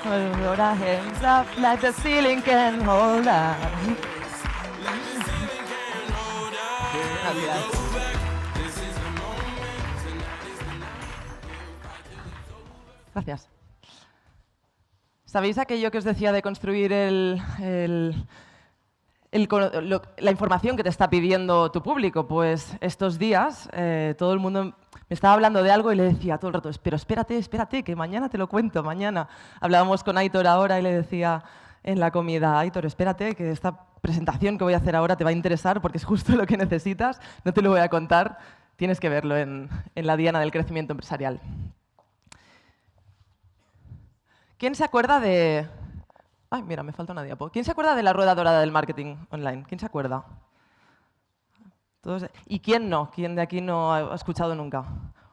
Hold our hands up like the ceiling can hold us. Gracias. Gracias. ¿Sabéis aquello que os decía de construir la información que te está pidiendo tu público? Pues estos días todo el mundo me estaba hablando de algo y le decía todo el rato, pero espérate, que mañana te lo cuento, mañana. Hablábamos con Aitor ahora y le decía en la comida, Aitor, espérate, que esta presentación que voy a hacer ahora te va a interesar porque es justo lo que necesitas, no te lo voy a contar, tienes que verlo en la diana del crecimiento empresarial. ¿Quién se acuerda de...? Ay, mira, me falta una diapo. ¿Quién se acuerda de la rueda dorada del marketing online? ¿Quién se acuerda? ¿Todos? ¿Y quién no? ¿Quién de aquí no ha escuchado nunca?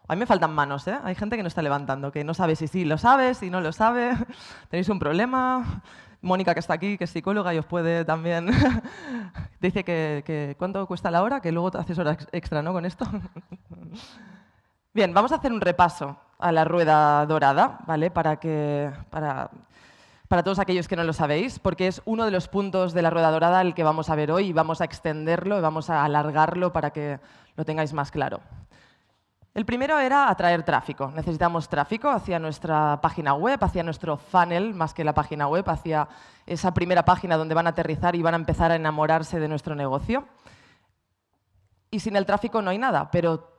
A mí me faltan manos, ¿eh? Hay gente que no está levantando, que no sabe si sí lo sabe, si no lo sabe. ¿Tenéis un problema? Mónica, que está aquí, que es psicóloga y os puede también... Dice que ¿cuánto cuesta la hora? Que luego te haces horas extra, ¿no? Con esto. Bien, vamos a hacer un repaso a la rueda dorada, ¿vale? Para todos aquellos que no lo sabéis, porque es uno de los puntos de la rueda dorada el que vamos a ver hoy y vamos a extenderlo y vamos a alargarlo para que lo tengáis más claro. El primero era atraer tráfico. Necesitamos tráfico hacia nuestra página web, hacia nuestro funnel, más que la página web, hacia esa primera página donde van a aterrizar y van a empezar a enamorarse de nuestro negocio. Y sin el tráfico no hay nada, pero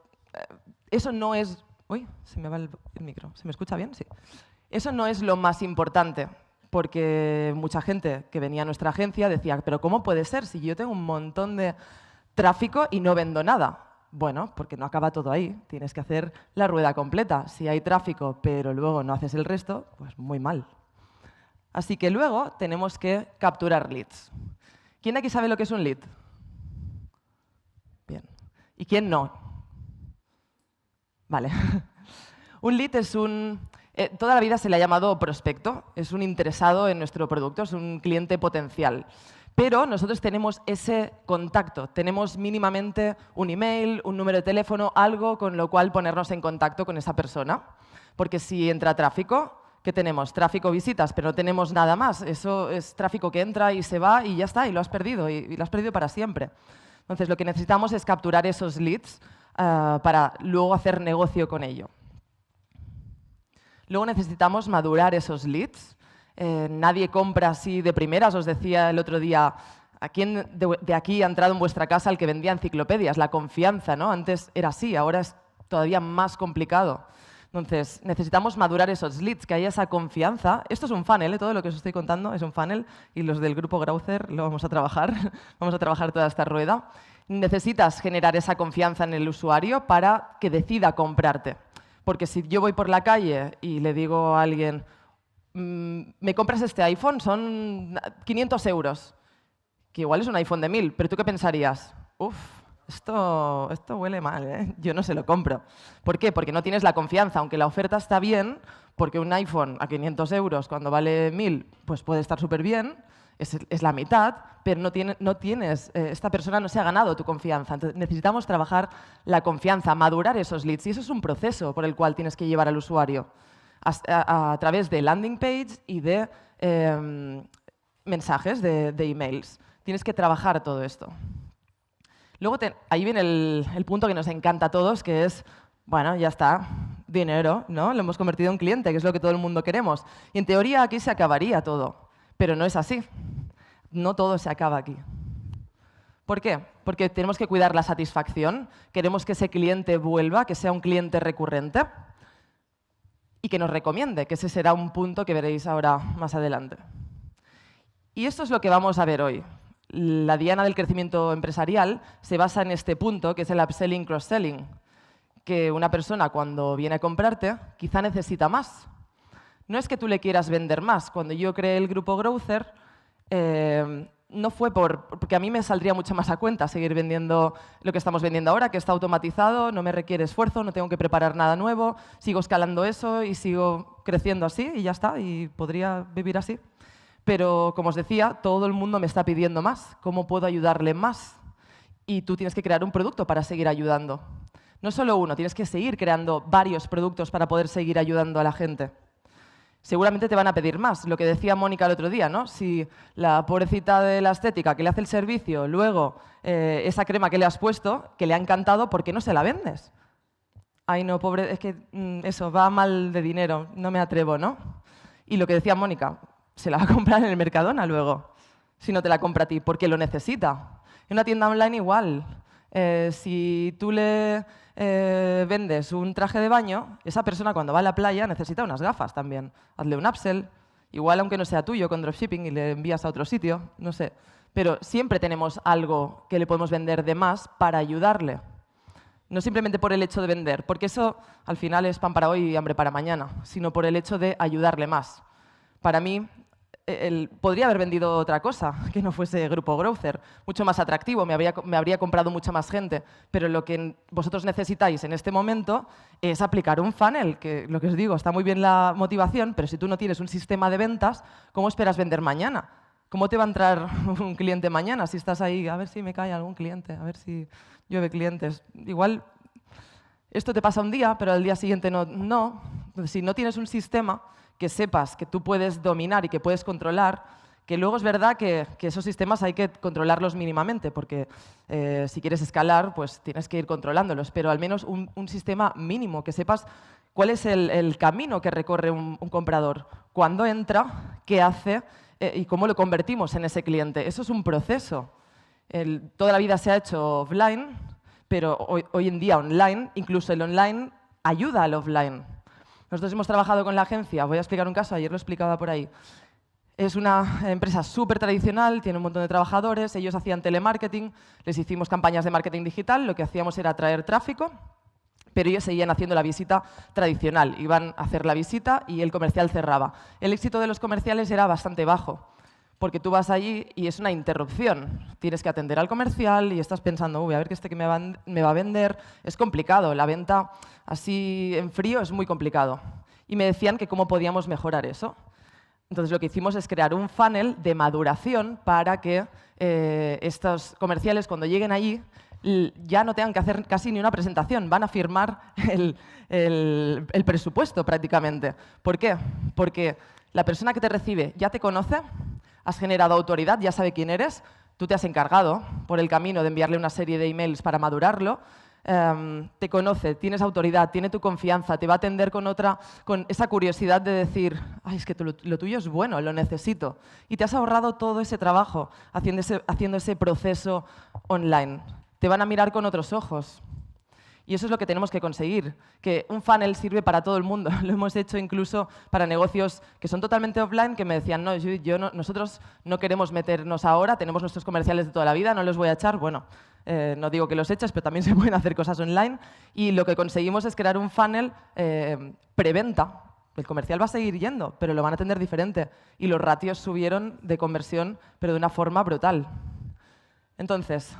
eso no es... Uy, se me va el micro. ¿Se me escucha bien? Sí. Eso no es lo más importante, porque mucha gente que venía a nuestra agencia decía, pero ¿cómo puede ser si yo tengo un montón de tráfico y no vendo nada? Bueno, porque no acaba todo ahí. Tienes que hacer la rueda completa. Si hay tráfico, pero luego no haces el resto, pues muy mal. Así que luego tenemos que capturar leads. ¿Quién aquí sabe lo que es un lead? Bien. ¿Y quién no? Vale. Un lead es toda la vida se le ha llamado prospecto, es un interesado en nuestro producto, es un cliente potencial. Pero nosotros tenemos ese contacto, tenemos mínimamente un email, un número de teléfono, algo con lo cual ponernos en contacto con esa persona. Porque si entra tráfico, ¿qué tenemos? Tráfico, visitas, pero no tenemos nada más. Eso es tráfico que entra y se va y ya está, y lo has perdido, y lo has perdido para siempre. Entonces, lo que necesitamos es capturar esos leads para luego hacer negocio con ello. Luego necesitamos madurar esos leads. Nadie compra así de primeras. Os decía el otro día, ¿a quién de aquí ha entrado en vuestra casa el que vendía enciclopedias? La confianza, ¿no? Antes era así, ahora es todavía más complicado. Entonces, necesitamos madurar esos leads, que haya esa confianza. Esto es un funnel, todo lo que os estoy contando es un funnel, y los del grupo Growther lo vamos a trabajar. Vamos a trabajar toda esta rueda. Necesitas generar esa confianza en el usuario para que decida comprarte. Porque si yo voy por la calle y le digo a alguien, ¿me compras este iPhone? Son 500 euros. Que igual es un iPhone de 1000, pero ¿tú qué pensarías? Uf, esto huele mal, ¿eh? Yo no se lo compro. ¿Por qué? Porque no tienes la confianza, aunque la oferta está bien, porque un iPhone a 500 euros cuando vale 1000, pues puede estar súper bien, es la mitad, pero no tienes, esta persona no se ha ganado tu confianza. Entonces, necesitamos trabajar la confianza, madurar esos leads, y eso es un proceso por el cual tienes que llevar al usuario a través de landing page y de mensajes, de emails. Tienes que trabajar todo esto. Luego, ahí viene el punto que nos encanta a todos, que es, bueno, ya está, dinero, ¿no? Lo hemos convertido en cliente, que es lo que todo el mundo queremos. Y en teoría aquí se acabaría todo. Pero no es así. No todo se acaba aquí. ¿Por qué? Porque tenemos que cuidar la satisfacción, queremos que ese cliente vuelva, que sea un cliente recurrente y que nos recomiende, que ese será un punto que veréis ahora más adelante. Y esto es lo que vamos a ver hoy. La diana del crecimiento empresarial se basa en este punto, que es el upselling, cross-selling, que una persona cuando viene a comprarte quizá necesita más. No es que tú le quieras vender más. Cuando yo creé el grupo Growther, no fue porque a mí me saldría mucho más a cuenta seguir vendiendo lo que estamos vendiendo ahora, que está automatizado, no me requiere esfuerzo, no tengo que preparar nada nuevo, sigo escalando eso y sigo creciendo así y ya está, y podría vivir así. Pero, como os decía, todo el mundo me está pidiendo más. ¿Cómo puedo ayudarle más? Y tú tienes que crear un producto para seguir ayudando. No solo uno, tienes que seguir creando varios productos para poder seguir ayudando a la gente. Seguramente te van a pedir más. Lo que decía Mónica el otro día, ¿no? Si la pobrecita de la estética que le hace el servicio, luego esa crema que le has puesto, que le ha encantado, ¿por qué no se la vendes? Ay, no, pobre, es que eso, va mal de dinero, no me atrevo, ¿no? Y lo que decía Mónica, se la va a comprar en el Mercadona luego, si no te la compra a ti, porque lo necesita. En una tienda online igual. Si tú le vendes un traje de baño, esa persona cuando va a la playa necesita unas gafas también. Hazle un upsell, igual aunque no sea tuyo con dropshipping y le envías a otro sitio, no sé. Pero siempre tenemos algo que le podemos vender de más para ayudarle. No simplemente por el hecho de vender, porque eso al final es pan para hoy y hambre para mañana, sino por el hecho de ayudarle más. Para mí, podría haber vendido otra cosa, que no fuese Grupo Growther, mucho más atractivo, me habría comprado mucha más gente, pero lo que vosotros necesitáis en este momento es aplicar un funnel, que lo que os digo, está muy bien la motivación, pero si tú no tienes un sistema de ventas, ¿cómo esperas vender mañana? ¿Cómo te va a entrar un cliente mañana si estás ahí? A ver si me cae algún cliente, a ver si llueve clientes. Igual esto te pasa un día, pero al día siguiente no. Entonces, si no tienes un sistema que sepas que tú puedes dominar y que puedes controlar, que luego es verdad que esos sistemas hay que controlarlos mínimamente, porque si quieres escalar, pues tienes que ir controlándolos, pero al menos un sistema mínimo, que sepas cuál es el camino que recorre un comprador, cuándo entra, qué hace y cómo lo convertimos en ese cliente. Eso es un proceso. Toda la vida se ha hecho offline, pero hoy en día online, incluso el online ayuda al offline. Nosotros hemos trabajado con la agencia, voy a explicar un caso, ayer lo explicaba por ahí. Es una empresa súper tradicional, tiene un montón de trabajadores, ellos hacían telemarketing, les hicimos campañas de marketing digital, lo que hacíamos era atraer tráfico, pero ellos seguían haciendo la visita tradicional, iban a hacer la visita y el comercial cerraba. El éxito de los comerciales era bastante bajo, porque tú vas allí y es una interrupción. Tienes que atender al comercial y estás pensando, uy, a ver qué que me va a vender. Es complicado, la venta así en frío es muy complicado. Y me decían que cómo podíamos mejorar eso. Entonces lo que hicimos es crear un funnel de maduración para que estos comerciales cuando lleguen allí ya no tengan que hacer casi ni una presentación, van a firmar el presupuesto prácticamente. ¿Por qué? Porque la persona que te recibe ya te conoce, has generado autoridad, ya sabe quién eres, tú te has encargado por el camino de enviarle una serie de emails para madurarlo, te conoce, tienes autoridad, tiene tu confianza, te va a atender con esa curiosidad de decir, ay, es que lo tuyo es bueno, lo necesito. Y te has ahorrado todo ese trabajo haciendo ese proceso online. Te van a mirar con otros ojos. Y eso es lo que tenemos que conseguir, que un funnel sirve para todo el mundo. Lo hemos hecho incluso para negocios que son totalmente offline, que me decían, no, nosotros no queremos meternos ahora, tenemos nuestros comerciales de toda la vida, no los voy a echar. Bueno, no digo que los eches, pero también se pueden hacer cosas online. Y lo que conseguimos es crear un funnel preventa. El comercial va a seguir yendo, pero lo van a atender diferente. Y los ratios subieron de conversión, pero de una forma brutal. Entonces,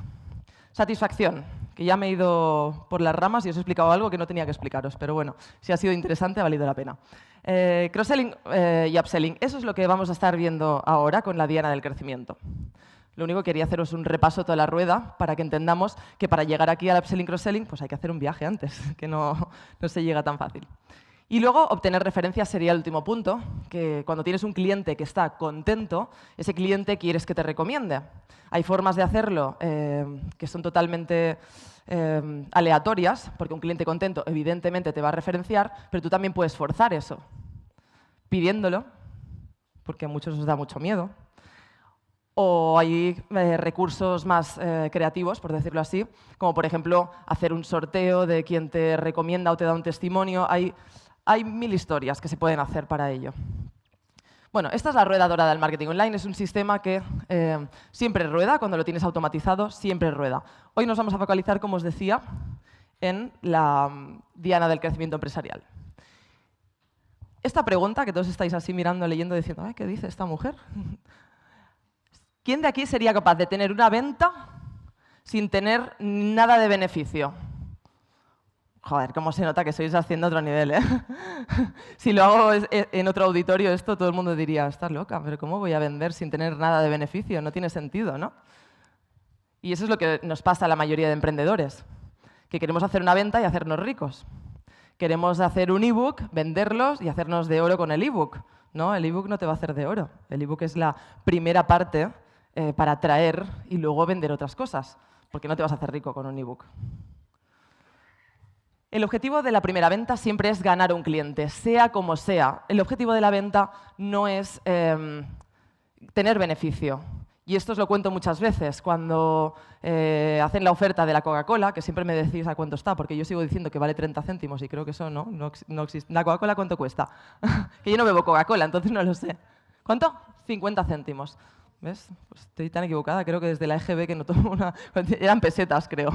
satisfacción, que ya me he ido por las ramas y os he explicado algo que no tenía que explicaros, pero bueno, si ha sido interesante ha valido la pena. Cross-selling y upselling, eso es lo que vamos a estar viendo ahora con la diana del crecimiento. Lo único que quería haceros un repaso toda la rueda para que entendamos que para llegar aquí al upselling cross-selling pues hay que hacer un viaje antes, que no se llega tan fácil. Y luego, obtener referencias sería el último punto, que cuando tienes un cliente que está contento, ese cliente quieres que te recomiende. Hay formas de hacerlo que son totalmente aleatorias, porque un cliente contento evidentemente te va a referenciar, pero tú también puedes forzar eso, pidiéndolo, porque a muchos os da mucho miedo. O hay recursos más creativos, por decirlo así, como por ejemplo hacer un sorteo de quien te recomienda o te da un testimonio. Hay mil historias que se pueden hacer para ello. Bueno, esta es la rueda dorada del marketing online. Es un sistema que siempre rueda, cuando lo tienes automatizado, siempre rueda. Hoy nos vamos a focalizar, como os decía, en la diana del crecimiento empresarial. Esta pregunta, que todos estáis así mirando, leyendo, diciendo, ¿qué dice esta mujer? ¿Quién de aquí sería capaz de tener una venta sin tener nada de beneficio? Joder, cómo se nota que sois haciendo otro nivel, ¿eh? Si lo hago en otro auditorio esto, todo el mundo diría, estás loca, pero ¿cómo voy a vender sin tener nada de beneficio? No tiene sentido, ¿no? Y eso es lo que nos pasa a la mayoría de emprendedores, que queremos hacer una venta y hacernos ricos. Queremos hacer un ebook, venderlos y hacernos de oro con el ebook. No, el ebook no te va a hacer de oro. El ebook es la primera parte para atraer y luego vender otras cosas, porque no te vas a hacer rico con un ebook. El objetivo de la primera venta siempre es ganar un cliente, sea como sea. El objetivo de la venta no es tener beneficio. Y esto os lo cuento muchas veces. Cuando hacen la oferta de la Coca-Cola, que siempre me decís a cuánto está, porque yo sigo diciendo que vale 30 céntimos y creo que eso no existe. ¿La Coca-Cola cuánto cuesta? Que yo no bebo Coca-Cola, entonces no lo sé. ¿Cuánto? 50 céntimos. ¿Ves? Pues estoy tan equivocada, creo que desde la EGB que no tomo una... Eran pesetas, creo.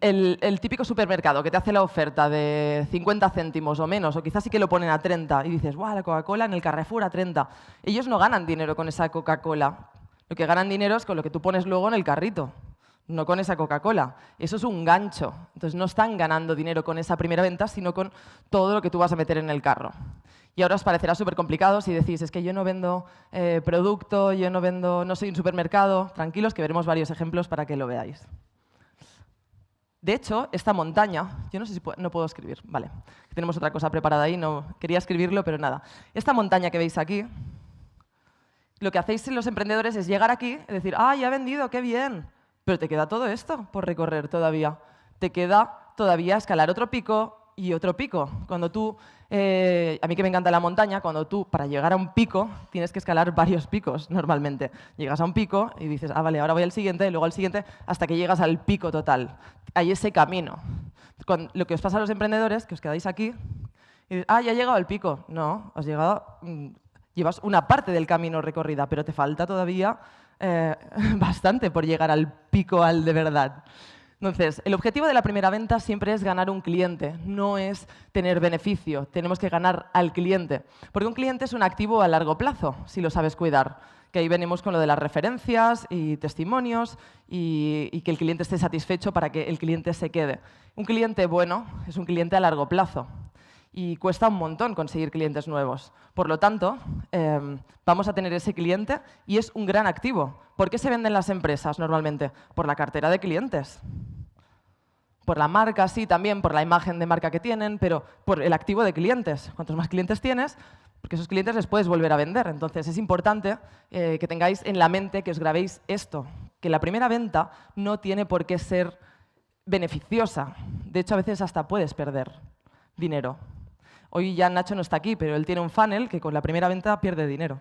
El típico supermercado que te hace la oferta de 50 céntimos o menos, o quizás sí que lo ponen a 30, y dices, ¡guau, la Coca-Cola en el Carrefour a 30! Ellos no ganan dinero con esa Coca-Cola. Lo que ganan dinero es con lo que tú pones luego en el carrito, no con esa Coca-Cola. Eso es un gancho. Entonces no están ganando dinero con esa primera venta, sino con todo lo que tú vas a meter en el carro. Y ahora os parecerá súper complicado si decís, es que yo no vendo producto, yo no soy un supermercado. Tranquilos, que veremos varios ejemplos para que lo veáis. De hecho, esta montaña, yo no sé si no puedo escribir, vale, tenemos otra cosa preparada ahí, no quería escribirlo, pero nada. Esta montaña que veis aquí, lo que hacéis los emprendedores es llegar aquí y decir, ¡ah, ya he vendido, qué bien! Pero te queda todo esto por recorrer todavía. Te queda todavía escalar otro pico y otro pico. Cuando tú, a mí que me encanta la montaña, cuando tú, para llegar a un pico, tienes que escalar varios picos normalmente. Llegas a un pico y dices, ah, vale, ahora voy al siguiente, y luego al siguiente, hasta que llegas al pico total. Hay ese camino. Lo que os pasa a los emprendedores, que os quedáis aquí, y dices, ah, ya he llegado al pico. No, has llegado, llevas una parte del camino recorrida, pero te falta todavía bastante por llegar al pico al de verdad. Entonces, el objetivo de la primera venta siempre es ganar un cliente, no es tener beneficio. Tenemos que ganar al cliente, porque un cliente es un activo a largo plazo, si lo sabes cuidar. Que ahí venimos con lo de las referencias y testimonios y que el cliente esté satisfecho para que el cliente se quede. Un cliente bueno es un cliente a largo plazo y cuesta un montón conseguir clientes nuevos. Por lo tanto, vamos a tener ese cliente y es un gran activo. ¿Por qué se venden las empresas normalmente? Por la cartera de clientes. Por la marca, sí, también, por la imagen de marca que tienen, pero por el activo de clientes. Cuantos más clientes tienes, porque esos clientes les puedes volver a vender. Entonces, es importante que tengáis en la mente, que os grabéis esto, que la primera venta no tiene por qué ser beneficiosa. De hecho, a veces hasta puedes perder dinero. Hoy ya Nacho no está aquí, pero él tiene un funnel que con la primera venta pierde dinero,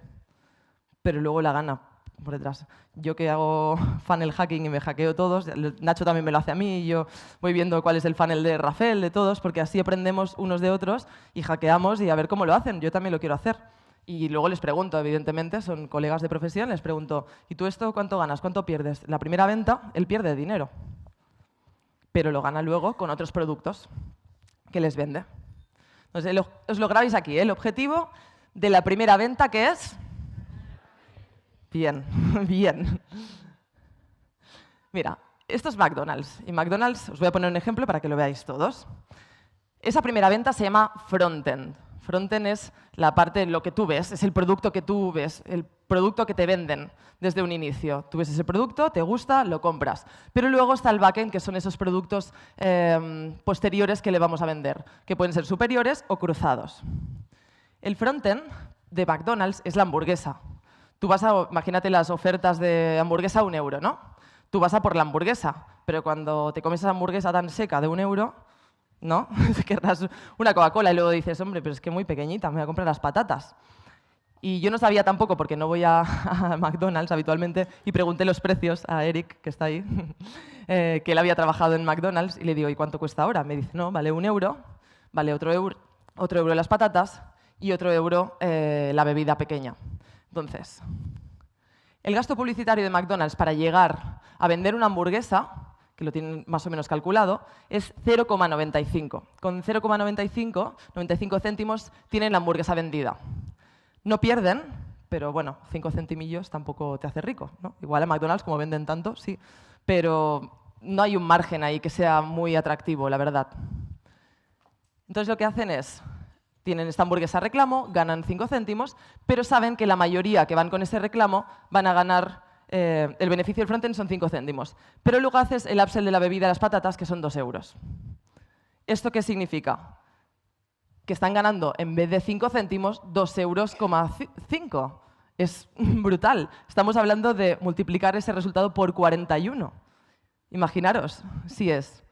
pero luego la gana por detrás. Yo que hago funnel hacking y me hackeo todos, Nacho también me lo hace a mí, y yo voy viendo cuál es el funnel de Rafael, de todos, porque así aprendemos unos de otros y hackeamos y a ver cómo lo hacen. Yo también lo quiero hacer. Y luego les pregunto, evidentemente, son colegas de profesión, les pregunto, ¿y tú esto cuánto ganas? ¿Cuánto pierdes? La primera venta, él pierde dinero, pero lo gana luego con otros productos que les vende. Entonces, os lo grabáis aquí, el objetivo de la primera venta, ¿qué es? Bien, bien. Mira, esto es McDonald's. Y McDonald's, os voy a poner un ejemplo para que lo veáis todos. Esa primera venta se llama frontend. Frontend es la parte, lo que tú ves, es el producto que tú ves, el producto que te venden desde un inicio. Tú ves ese producto, te gusta, lo compras. Pero luego está el backend, que son esos productos posteriores que le vamos a vender, que pueden ser superiores o cruzados. El frontend de McDonald's es la hamburguesa. Tú vas a, imagínate las ofertas de hamburguesa a €1, ¿no? Tú vas a por la hamburguesa, pero cuando te comes esa hamburguesa tan seca de €1, ¿no? Querrás una Coca-Cola y luego dices, hombre, pero es que muy pequeñita, me voy a comprar las patatas. Y yo no sabía tampoco, porque no voy a McDonald's habitualmente, y pregunté los precios a Eric, que está ahí, que él había trabajado en McDonald's, y le digo, ¿y cuánto cuesta ahora? Me dice, no, vale €1, vale otro euro las patatas y otro euro la bebida pequeña. Entonces, el gasto publicitario de McDonald's para llegar a vender una hamburguesa, que lo tienen más o menos calculado, es 0,95. Con 0,95 céntimos tienen la hamburguesa vendida. No pierden, pero bueno, 5 centimillos tampoco te hace rico, ¿no? Igual a McDonald's, como venden tanto, sí, pero no hay un margen ahí que sea muy atractivo, la verdad. Entonces lo que hacen es, tienen esta hamburguesa reclamo, ganan 5 céntimos, pero saben que la mayoría que van con ese reclamo van a ganar el beneficio del frontend son 5 céntimos. Pero luego haces el upsell de la bebida a las patatas, que son 2 euros. ¿Esto qué significa? Que están ganando, en vez de 5 céntimos, 2,5 euros. Es brutal. Estamos hablando de multiplicar ese resultado por 41. Imaginaros si es.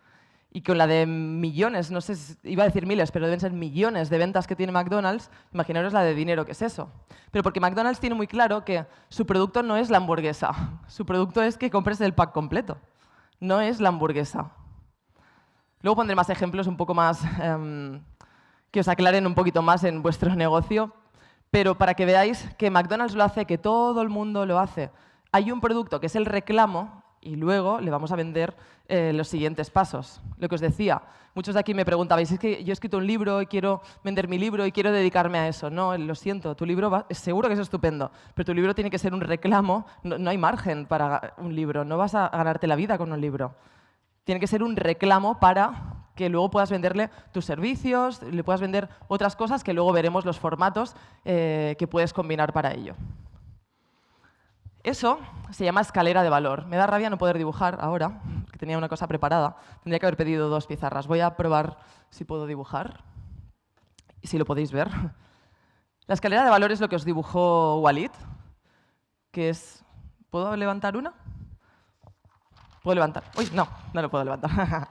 Y con la de millones, no sé, iba a decir miles, pero deben ser millones de ventas que tiene McDonald's, imaginaros la de dinero que es eso. Pero porque McDonald's tiene muy claro que su producto no es la hamburguesa. Su producto es que compres el pack completo. No es la hamburguesa. Luego pondré más ejemplos un poco más que os aclaren un poquito más en vuestro negocio, pero para que veáis que McDonald's lo hace, que todo el mundo lo hace. Hay un producto que es el reclamo y luego le vamos a vender los siguientes pasos. Lo que os decía, muchos de aquí me preguntabais, es que yo he escrito un libro y quiero vender mi libro y quiero dedicarme a eso. No, lo siento, tu libro seguro que es estupendo, pero tu libro tiene que ser un reclamo, no hay margen para un libro, no vas a ganarte la vida con un libro. Tiene que ser un reclamo para que luego puedas venderle tus servicios, le puedas vender otras cosas que luego veremos los formatos que puedes combinar para ello. Eso se llama escalera de valor. Me da rabia no poder dibujar ahora, que tenía una cosa preparada. Tendría que haber pedido 2 pizarras. Voy a probar si puedo dibujar y si lo podéis ver. La escalera de valor es lo que os dibujó Walid, que es... ¿Puedo levantar una? ¿Puedo levantar? Uy, no lo puedo levantar.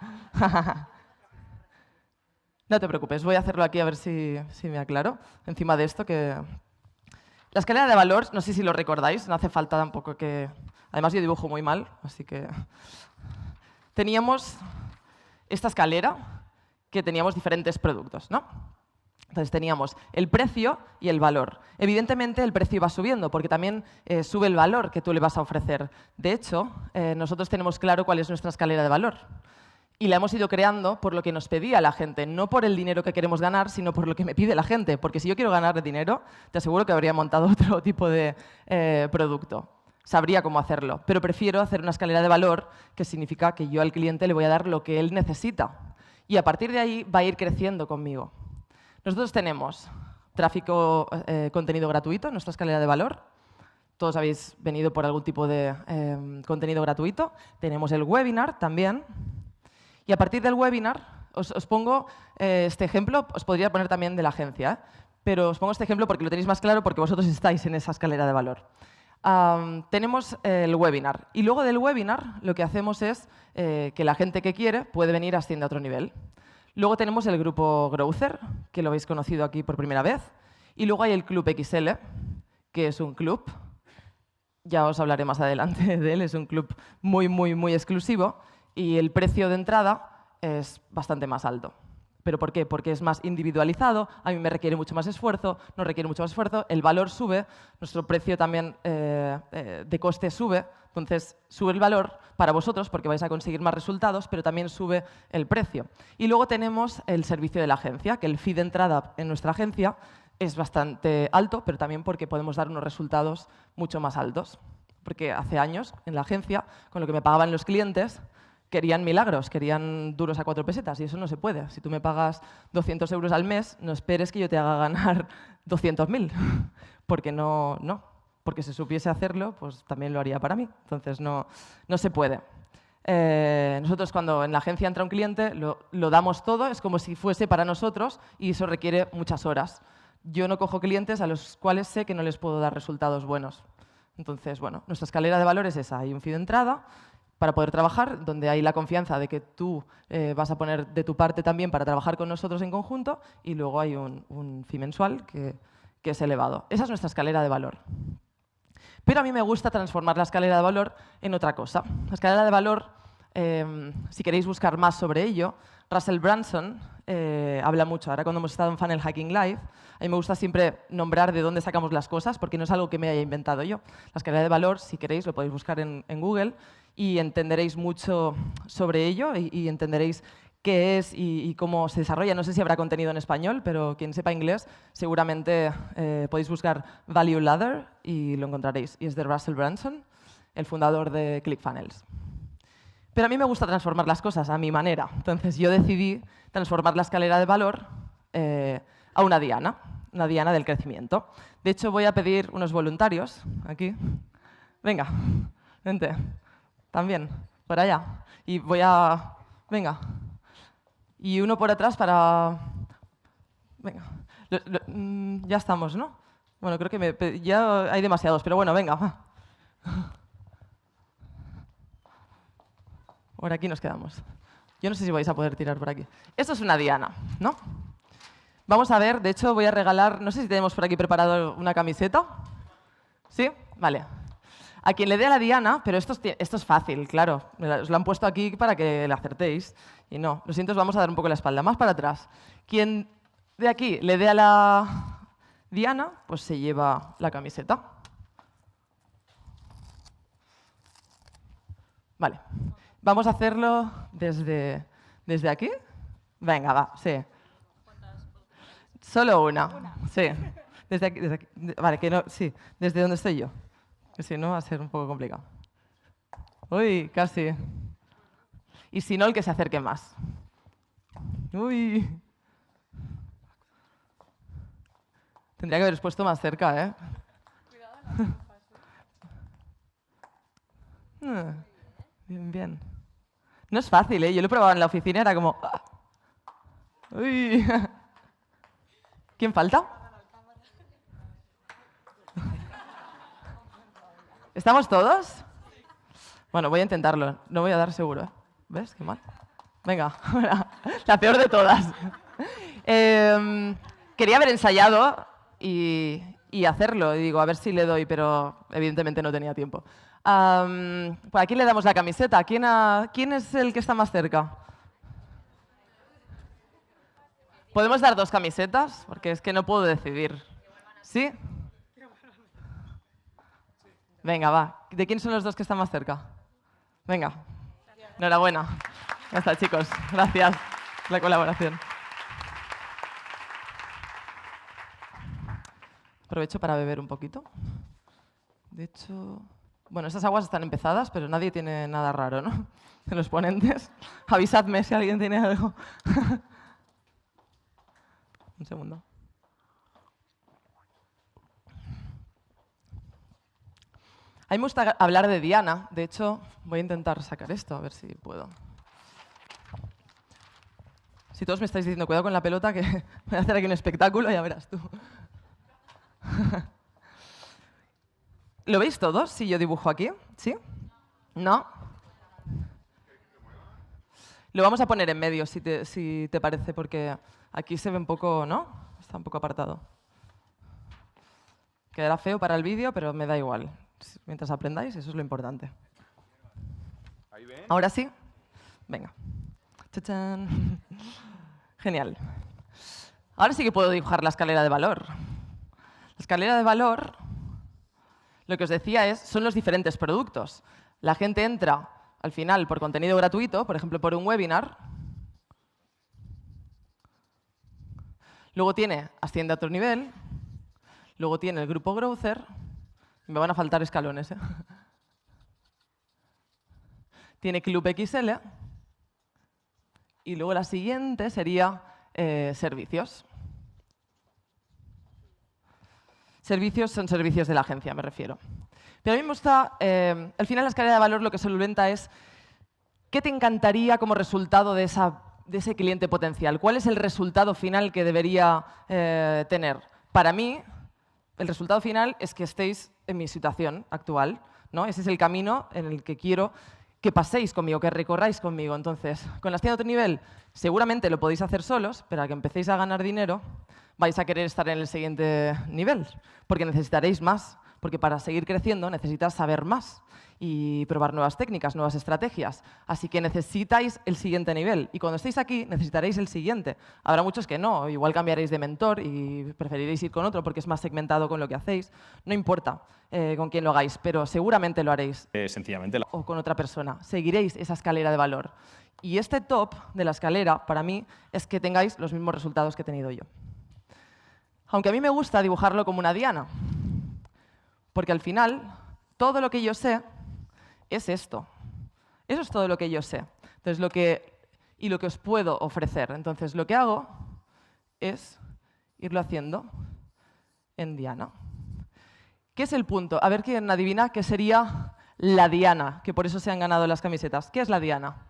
No te preocupes, voy a hacerlo aquí a ver si me aclaro. Encima de esto, que... La escalera de valor, no sé si lo recordáis, no hace falta tampoco que... Además, yo dibujo muy mal, así que... Teníamos esta escalera que teníamos diferentes productos, ¿no? Entonces teníamos el precio y el valor. Evidentemente el precio va subiendo porque también sube el valor que tú le vas a ofrecer. De hecho, nosotros tenemos claro cuál es nuestra escalera de valor. Y la hemos ido creando por lo que nos pedía la gente, no por el dinero que queremos ganar, sino por lo que me pide la gente. Porque si yo quiero ganar dinero, te aseguro que habría montado otro tipo de producto. Sabría cómo hacerlo, pero prefiero hacer una escalera de valor, que significa que yo al cliente le voy a dar lo que él necesita. Y a partir de ahí va a ir creciendo conmigo. Nosotros tenemos tráfico, contenido gratuito en nuestra escalera de valor. Todos habéis venido por algún tipo de contenido gratuito. Tenemos el webinar también. Y a partir del webinar, os pongo este ejemplo, os podría poner también de la agencia, pero os pongo este ejemplo porque lo tenéis más claro porque vosotros estáis en esa escalera de valor. Tenemos el webinar y luego del webinar lo que hacemos es que la gente que quiere puede venir asciende a otro nivel. Luego tenemos el grupo Growther, que lo habéis conocido aquí por primera vez, y luego hay el Club XL, que es un club, ya os hablaré más adelante de él, es un club muy, muy, muy exclusivo, y el precio de entrada es bastante más alto. ¿Pero por qué? Porque es más individualizado, a mí me requiere mucho más esfuerzo, no requiere mucho más esfuerzo, el valor sube, nuestro precio también de coste sube, entonces sube el valor para vosotros porque vais a conseguir más resultados, pero también sube el precio. Y luego tenemos el servicio de la agencia, que el fee de entrada en nuestra agencia es bastante alto, pero también porque podemos dar unos resultados mucho más altos. Porque hace años, en la agencia, con lo que me pagaban los clientes, querían milagros, querían duros a 4 pesetas y eso no se puede. Si tú me pagas 200 euros al mes, no esperes que yo te haga ganar 200.000, porque no. Porque si supiese hacerlo, pues también lo haría para mí. Entonces no se puede. Nosotros cuando en la agencia entra un cliente, lo damos todo, es como si fuese para nosotros y eso requiere muchas horas. Yo no cojo clientes a los cuales sé que no les puedo dar resultados buenos. Entonces, bueno, nuestra escalera de valor es esa. Hay un fee de entrada para poder trabajar, donde hay la confianza de que tú vas a poner de tu parte también para trabajar con nosotros en conjunto, y luego hay un fee mensual que es elevado. Esa es nuestra escalera de valor. Pero a mí me gusta transformar la escalera de valor en otra cosa. La escalera de valor, si queréis buscar más sobre ello, Russell Brunson habla mucho. Ahora cuando hemos estado en Funnel Hacking Live, a mí me gusta siempre nombrar de dónde sacamos las cosas, porque no es algo que me haya inventado yo. La escalera de valor, si queréis, lo podéis buscar en Google y entenderéis mucho sobre ello y entenderéis qué es y cómo se desarrolla. No sé si habrá contenido en español, pero quien sepa inglés seguramente podéis buscar Value Ladder y lo encontraréis. Y es de Russell Brunson, el fundador de ClickFunnels. Pero a mí me gusta transformar las cosas a mi manera. Entonces yo decidí transformar la escalera de valor a una diana del crecimiento. De hecho, voy a pedir unos voluntarios aquí. Venga. Vente. También, por allá. Y voy a... Venga. Y uno por atrás para... Venga. Ya estamos, ¿no? Bueno, creo que ya hay demasiados, pero bueno, venga, va. Por aquí nos quedamos. Yo no sé si vais a poder tirar por aquí. Esto es una diana, ¿no? Vamos a ver, de hecho voy a regalar, no sé si tenemos por aquí preparado una camiseta. ¿Sí? Vale. A quien le dé a la diana, pero esto es fácil, claro. Os lo han puesto aquí para que le acertéis. Y no, lo siento, os vamos a dar un poco la espalda. Más para atrás. Quien de aquí le dé a la diana, pues se lleva la camiseta. Vale. Vamos a hacerlo desde aquí. Venga, va, sí. Solo una. Sí. Desde aquí. Vale, que no, sí. Desde donde estoy yo. Que si no va a ser un poco complicado. Uy, casi. Y si no, el que se acerque más. Uy. Tendría que haberos puesto más cerca, ¿eh? Bien, bien. No es fácil, ¿eh? Yo lo he probado en la oficina, era como... Uy. ¿Quién falta? ¿Estamos todos? Bueno, voy a intentarlo. No voy a dar seguro, ¿eh? ¿Ves? Qué mal. Venga, la peor de todas. Quería haber ensayado y hacerlo. Y digo, a ver si le doy, pero evidentemente no tenía tiempo. Pues aquí le damos la camiseta. ¿Quién es el que está más cerca? ¿Podemos dar 2 camisetas? Porque es que no puedo decidir. ¿Sí? Venga, va. ¿De quién son los 2 que están más cerca? Venga. Enhorabuena. Ya está, chicos. Gracias por la colaboración. Aprovecho para beber un poquito. De hecho... Bueno, estas aguas están empezadas, pero nadie tiene nada raro, ¿no? De los ponentes. Avisadme si alguien tiene algo. Un segundo. A mí me gusta hablar de diana. De hecho, voy a intentar sacar esto, a ver si puedo. Si todos me estáis diciendo, cuidado con la pelota, que voy a hacer aquí un espectáculo, ya verás tú. ¿Lo veis todos si yo dibujo aquí? ¿Sí? ¿No? Lo vamos a poner en medio, si te parece, porque aquí se ve un poco, ¿no? Está un poco apartado. Quedará feo para el vídeo, pero me da igual. Mientras aprendáis, eso es lo importante. ¿Ahora sí? Venga. ¡Chachán! Genial. Ahora sí que puedo dibujar la escalera de valor. La escalera de valor, lo que os decía son los diferentes productos. La gente entra al final por contenido gratuito, por ejemplo, por un webinar. Luego asciende a otro nivel. Luego tiene el grupo Growther. Me van a faltar escalones, ¿eh? Tiene Club XL. Y luego la siguiente sería servicios. Servicios son servicios de la agencia, me refiero. Pero a mí me gusta, al final la escalera de valor lo que solventa es ¿qué te encantaría como resultado de ese cliente potencial? ¿Cuál es el resultado final que debería tener? Para mí, el resultado final es que estéis en mi situación actual, ¿no? Ese es el camino en el que quiero que paséis conmigo, que recorráis conmigo. Entonces, con la Asciende a otro nivel, seguramente lo podéis hacer solos, pero a que empecéis a ganar dinero, vais a querer estar en el siguiente nivel, porque necesitaréis más, porque para seguir creciendo necesitas saber más y probar nuevas técnicas, nuevas estrategias. Así que necesitáis el siguiente nivel. Y cuando estéis aquí, necesitaréis el siguiente. Habrá muchos que no, igual cambiaréis de mentor y preferiréis ir con otro porque es más segmentado con lo que hacéis. No importa con quién lo hagáis, pero seguramente lo haréis. Sencillamente. O con otra persona. Seguiréis esa escalera de valor. Y este top de la escalera, para mí, es que tengáis los mismos resultados que he tenido yo. Aunque a mí me gusta dibujarlo como una diana. Porque al final, todo lo que yo sé es esto. Eso es todo lo que yo sé. Entonces, lo que os puedo ofrecer. Entonces, lo que hago es irlo haciendo en diana. ¿Qué es el punto? A ver quién adivina qué sería La diana, que por eso se han ganado las camisetas. ¿Qué es la diana?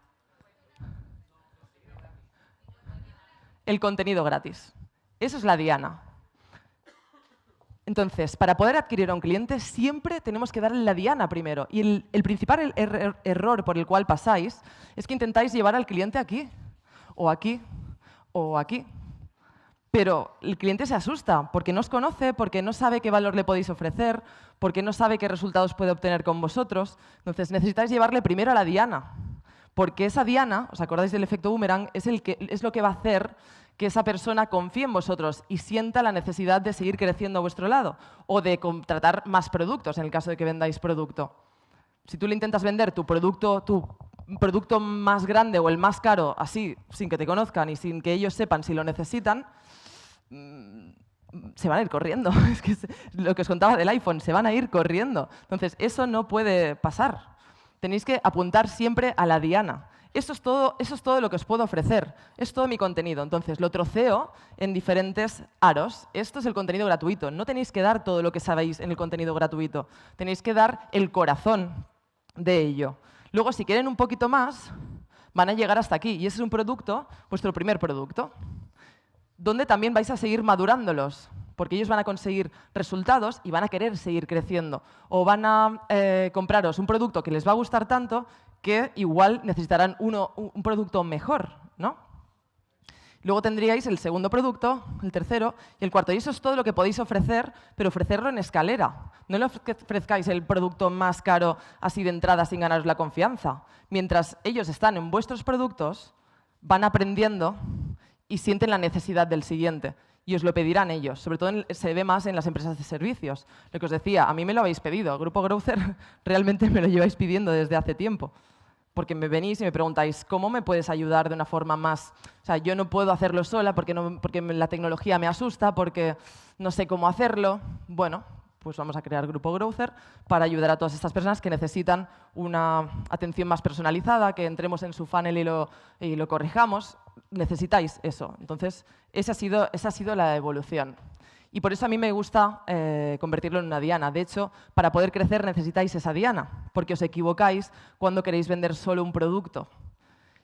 El contenido gratis. Eso es la diana. Entonces, para poder adquirir a un cliente, siempre tenemos que darle la diana primero. Y el principal error por el cual pasáis es que intentáis llevar al cliente aquí, o aquí, o aquí. Pero el cliente se asusta porque no os conoce, porque no sabe qué valor le podéis ofrecer, porque no sabe qué resultados puede obtener con vosotros. Entonces, necesitáis llevarle primero a la diana. Porque esa diana, ¿os acordáis del efecto boomerang? Es lo que va a hacer que esa persona confíe en vosotros y sienta la necesidad de seguir creciendo a vuestro lado o de contratar más productos en el caso de que vendáis producto. Si tú le intentas vender tu producto más grande o el más caro así, sin que te conozcan y sin que ellos sepan si lo necesitan, se van a ir corriendo. Es que lo que os contaba del iPhone, se van a ir corriendo. Entonces, eso no puede pasar. Tenéis que apuntar siempre a la diana. Eso es todo lo que os puedo ofrecer. Es todo mi contenido. Entonces, lo troceo en diferentes aros. Esto es el contenido gratuito. No tenéis que dar todo lo que sabéis en el contenido gratuito. Tenéis que dar el corazón de ello. Luego, si quieren un poquito más, van a llegar hasta aquí. Y ese es un producto, vuestro primer producto, donde también vais a seguir madurándolos, porque ellos van a conseguir resultados y van a querer seguir creciendo. O van a compraros un producto que les va a gustar tanto que igual necesitarán un producto mejor, ¿no? Luego tendríais el segundo producto, el tercero y el cuarto. Y eso es todo lo que podéis ofrecer, pero ofrecerlo en escalera. No le ofrezcáis el producto más caro así de entrada sin ganaros la confianza. Mientras ellos están en vuestros productos, van aprendiendo y sienten la necesidad del siguiente. Y os lo pedirán ellos. Sobre todo se ve más en las empresas de servicios. Lo que os decía, a mí me lo habéis pedido. El Grupo Growther realmente me lo lleváis pidiendo desde hace tiempo. Porque me venís y me preguntáis, ¿cómo me puedes ayudar de una forma más? O sea, yo no puedo hacerlo sola porque la tecnología me asusta, porque no sé cómo hacerlo. Bueno, pues vamos a crear Grupo Growther para ayudar a todas estas personas que necesitan una atención más personalizada, que entremos en su funnel y lo corrijamos. Necesitáis eso. Entonces, esa ha sido la evolución. Y por eso a mí me gusta convertirlo en una diana. De hecho, para poder crecer necesitáis esa diana, porque os equivocáis cuando queréis vender solo un producto.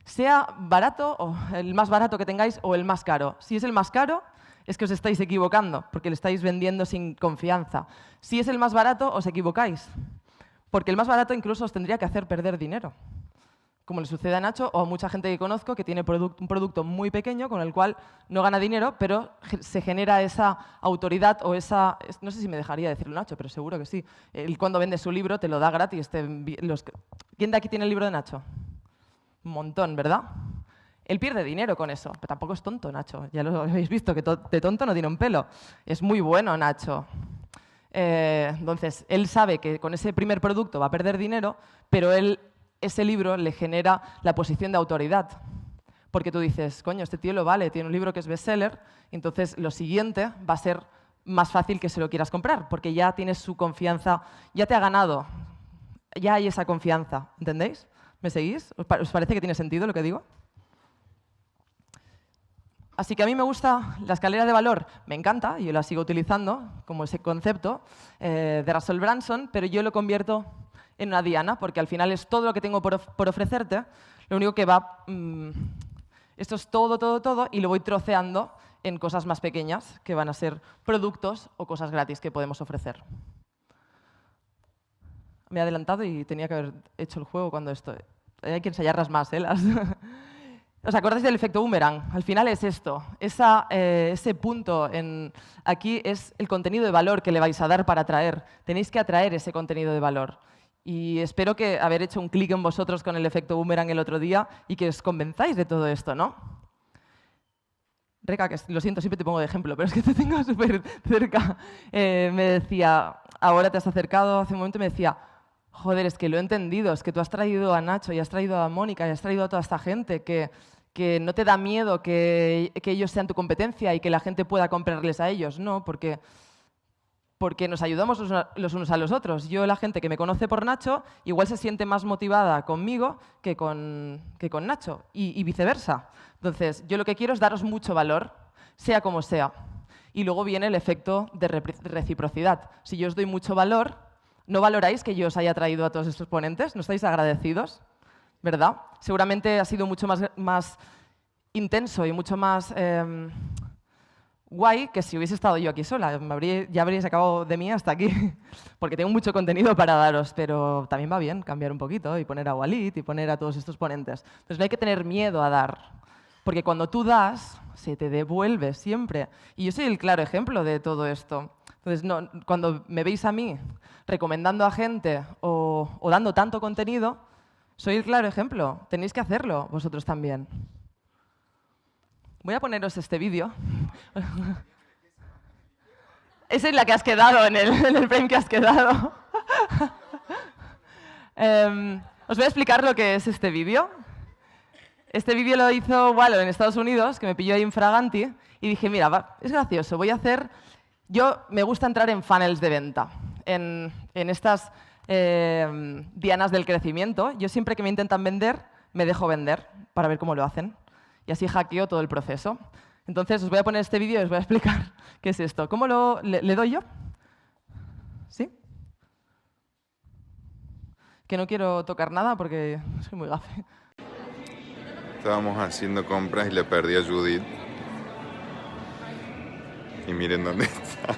Sea barato, o el más barato que tengáis, o el más caro. Si es el más caro, es que os estáis equivocando, porque le estáis vendiendo sin confianza. Si es el más barato, os equivocáis, porque el más barato incluso os tendría que hacer perder dinero, como le sucede a Nacho o a mucha gente que conozco que tiene un producto muy pequeño con el cual no gana dinero, pero se genera esa autoridad o esa... No sé si me dejaría decirlo Nacho, pero seguro que sí. Él cuando vende su libro te lo da gratis. ¿Quién de aquí tiene el libro de Nacho? Un montón, ¿verdad? Él pierde dinero con eso, pero tampoco es tonto, Nacho. Ya lo habéis visto, que de tonto no tiene un pelo. Es muy bueno, Nacho. Entonces, él sabe que con ese primer producto va a perder dinero, pero ese libro le genera la posición de autoridad. Porque tú dices, coño, este tío lo vale, tiene un libro que es bestseller, entonces lo siguiente va a ser más fácil que se lo quieras comprar, porque ya tienes su confianza, ya te ha ganado, ya hay esa confianza, ¿entendéis? ¿Me seguís? ¿Os parece que tiene sentido lo que digo? Así que a mí me gusta la escalera de valor, me encanta, y yo la sigo utilizando como ese concepto de Russell Brunson, pero yo lo convierto en una diana, porque al final es todo lo que tengo por ofrecerte, lo único que va... esto es todo, y lo voy troceando en cosas más pequeñas, que van a ser productos o cosas gratis que podemos ofrecer. Me he adelantado y tenía que haber hecho el juego cuando esto... Hay que ensayarlas más, ¿eh? ¿Os acordáis del efecto boomerang? Al final es esto, ese punto aquí es el contenido de valor que le vais a dar para atraer. Tenéis que atraer ese contenido de valor. Y espero que haber hecho un clic en vosotros con el efecto boomerang el otro día y que os convenzáis de todo esto, ¿no? Reca, que lo siento, siempre te pongo de ejemplo, pero es que te tengo súper cerca. Me decía, ahora te has acercado, hace un momento me decía, joder, es que lo he entendido, es que tú has traído a Nacho y has traído a Mónica y has traído a toda esta gente que no te da miedo que ellos sean tu competencia y que la gente pueda comprarles a ellos. No, porque nos ayudamos los unos a los otros. Yo, la gente que me conoce por Nacho, igual se siente más motivada conmigo que con Nacho y viceversa. Entonces, yo lo que quiero es daros mucho valor, sea como sea. Y luego viene el efecto de reciprocidad. Si yo os doy mucho valor, ¿No valoráis que yo os haya traído a todos estos ponentes? ¿No estáis agradecidos? ¿Verdad? Seguramente ha sido mucho más intenso y mucho más guay que si hubiese estado yo aquí sola. Ya habríais acabado de mí hasta aquí, porque tengo mucho contenido para daros, pero también va bien cambiar un poquito y poner a Walid y poner a todos estos ponentes. Entonces no hay que tener miedo a dar, porque cuando tú das, se te devuelve siempre. Y yo soy el claro ejemplo de todo esto. Entonces, cuando me veis a mí recomendando a gente o dando tanto contenido, soy el claro ejemplo. Tenéis que hacerlo vosotros también. Voy a poneros este vídeo. Esa es la que has quedado en el frame que has quedado. Os voy a explicar lo que es este vídeo. Este vídeo lo hizo Wallo en Estados Unidos, que me pilló ahí infraganti, y dije, mira, es gracioso, voy a hacer... Yo me gusta entrar en funnels de venta, en estas dianas del crecimiento. Yo siempre que me intentan vender, me dejo vender para ver cómo lo hacen. Y así hackeo todo el proceso. Entonces, os voy a poner este vídeo y os voy a explicar qué es esto. ¿Cómo le doy yo? ¿Sí? Que no quiero tocar nada porque soy muy gafe. Estábamos haciendo compras y le perdí a Judith. Y miren dónde está.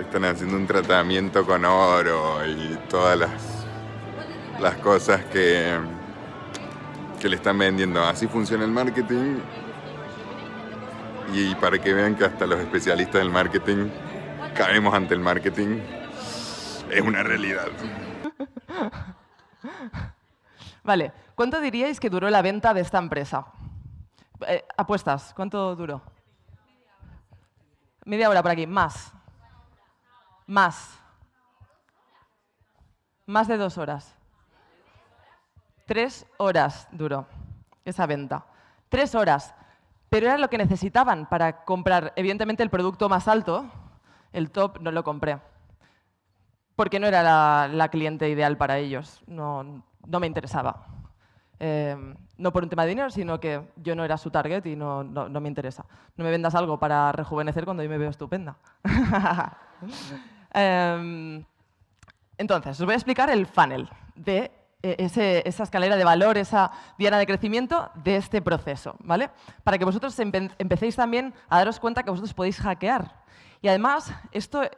Están haciendo un tratamiento con oro y todas las cosas que le están vendiendo. Así funciona el marketing. Y para que vean que hasta los especialistas del marketing caemos ante el marketing, es una realidad. Vale, ¿cuánto diríais que duró la venta de esta empresa? Apuestas, ¿cuánto duró? Media hora por aquí, más. Más de 2 horas. 3 horas duró esa venta. 3 horas. Pero era lo que necesitaban para comprar. Evidentemente, el producto más alto, el top, no lo compré. Porque no era la cliente ideal para ellos. No me interesaba. No por un tema de dinero, sino que yo no era su target y no me interesa. No me vendas algo para rejuvenecer cuando yo me veo estupenda. Entonces, os voy a explicar el funnel de esa escalera de valor, esa diana de crecimiento de este proceso, ¿vale? Para que vosotros empecéis también a daros cuenta que vosotros podéis hackear. Y además, esa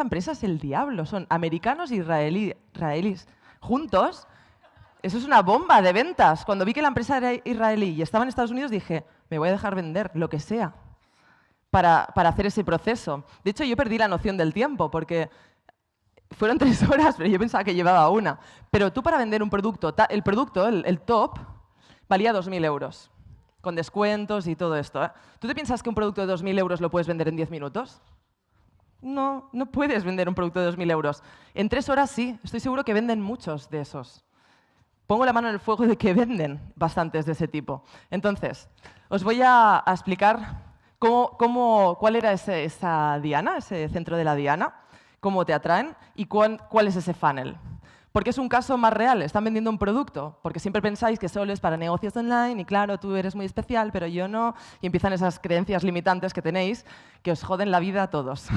empresa es el diablo. Son americanos e israelíes juntos. Eso es una bomba de ventas. Cuando vi que la empresa era israelí y estaba en Estados Unidos, dije, me voy a dejar vender lo que sea para hacer ese proceso. De hecho, yo perdí la noción del tiempo porque fueron 3 horas, pero yo pensaba que llevaba 1. Pero tú para vender un producto, el producto, el top, valía 2.000 euros, con descuentos y todo esto. ¿Tú te piensas que un producto de 2.000 euros lo puedes vender en 10 minutos? No puedes vender un producto de 2.000 euros. En 3 horas sí, estoy seguro que venden muchos de esos. Pongo la mano en el fuego de que venden bastantes de ese tipo. Entonces, os voy a explicar cuál era esa diana, ese centro de la diana, cómo te atraen y cuál es ese funnel. Porque es un caso más real, están vendiendo un producto, porque siempre pensáis que solo es para negocios online y claro, tú eres muy especial, pero yo no, y empiezan esas creencias limitantes que tenéis que os joden la vida a todos.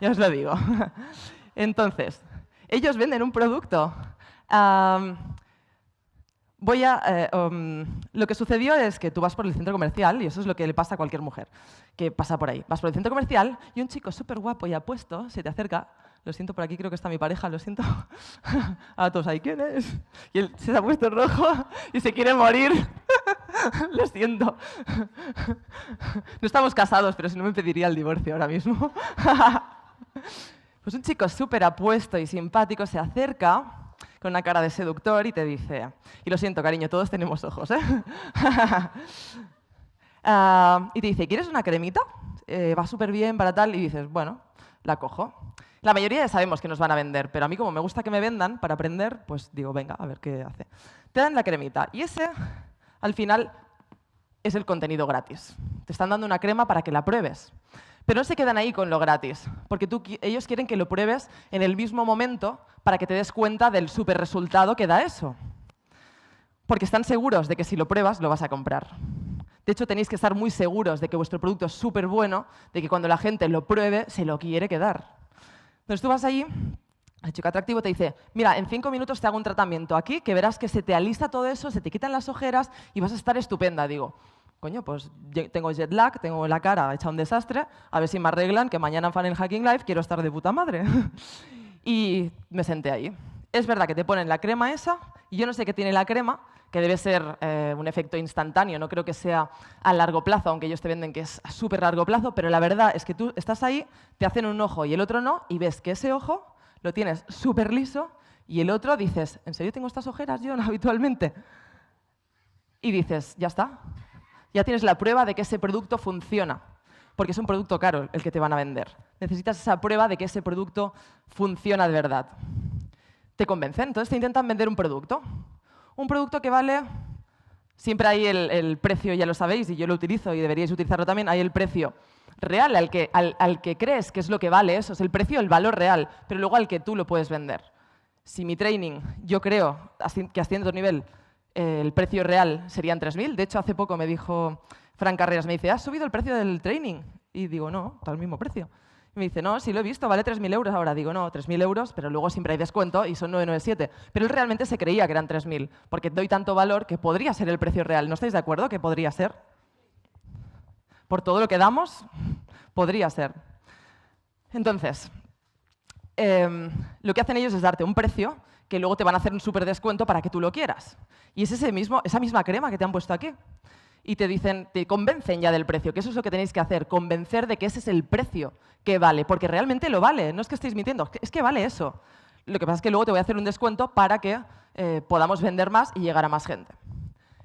Ya os lo digo. Entonces, ellos venden un producto. Lo que sucedió es que tú vas por el centro comercial, y eso es lo que le pasa a cualquier mujer que pasa por ahí. Vas por el centro comercial y un chico súper guapo y apuesto se te acerca. Lo siento, por aquí creo que está mi pareja, lo siento. A todos ahí, ¿quién es? Y él se ha puesto rojo y se quiere morir. Lo siento. No estamos casados, pero si no me pediría el divorcio ahora mismo. Pues un chico súper apuesto y simpático se acerca con una cara de seductor y te dice, y lo siento, cariño, todos tenemos ojos, ¿eh? Y te dice, ¿quieres una cremita? Va súper bien para tal, y dices, bueno, la cojo. La mayoría ya sabemos que nos van a vender, pero a mí como me gusta que me vendan para aprender, pues digo, venga, a ver qué hace. Te dan la cremita, y ese, al final, es el contenido gratis. Te están dando una crema para que la pruebes. Pero no se quedan ahí con lo gratis, porque ellos quieren que lo pruebes en el mismo momento para que te des cuenta del súper resultado que da eso. Porque están seguros de que si lo pruebas, lo vas a comprar. De hecho, tenéis que estar muy seguros de que vuestro producto es súper bueno, de que cuando la gente lo pruebe, se lo quiere quedar. Entonces tú vas allí, el chico atractivo te dice, mira, en 5 minutos te hago un tratamiento aquí, que verás que se te alisa todo eso, se te quitan las ojeras y vas a estar estupenda. Digo, coño, pues tengo jet lag, tengo la cara hecha un desastre, a ver si me arreglan, que mañana en Funnel Hacking Live quiero estar de puta madre. Y me senté ahí. Es verdad que te ponen la crema esa, y yo no sé qué tiene la crema, que debe ser un efecto instantáneo, no creo que sea a largo plazo, aunque ellos te venden que es a súper largo plazo, pero la verdad es que tú estás ahí, te hacen un ojo y el otro no, y ves que ese ojo lo tienes súper liso, y el otro dices, ¿en serio tengo estas ojeras yo habitualmente? Y dices, ya está, ya tienes la prueba de que ese producto funciona, porque es un producto caro el que te van a vender. Necesitas esa prueba de que ese producto funciona de verdad. Te convencen, entonces te intentan vender un producto. Un producto que vale, siempre hay el precio, ya lo sabéis, y yo lo utilizo y deberíais utilizarlo también, hay el precio real al que crees que es lo que vale eso, es el precio, el valor real, pero luego al que tú lo puedes vender. Si mi training, yo creo que a cierto nivel el precio real serían 3.000, de hecho hace poco me dijo Fran Carreras, me dice, ¿has subido el precio del training? Y digo, no, está al mismo precio. Y me dice, no, sí lo he visto, vale 3.000 euros ahora. Digo, no, 3.000 euros, pero luego siempre hay descuento y son 997. Pero él realmente se creía que eran 3.000, porque doy tanto valor que podría ser el precio real. ¿No estáis de acuerdo que podría ser? Por todo lo que damos, podría ser. Entonces, lo que hacen ellos es darte un precio que luego te van a hacer un súper descuento para que tú lo quieras. Y es esa misma crema que te han puesto aquí. Y te dicen, te convencen ya del precio, que eso es lo que tenéis que hacer, convencer de que ese es el precio que vale, porque realmente lo vale, no es que estéis mintiendo, es que vale eso. Lo que pasa es que luego te voy a hacer un descuento para que podamos vender más y llegar a más gente.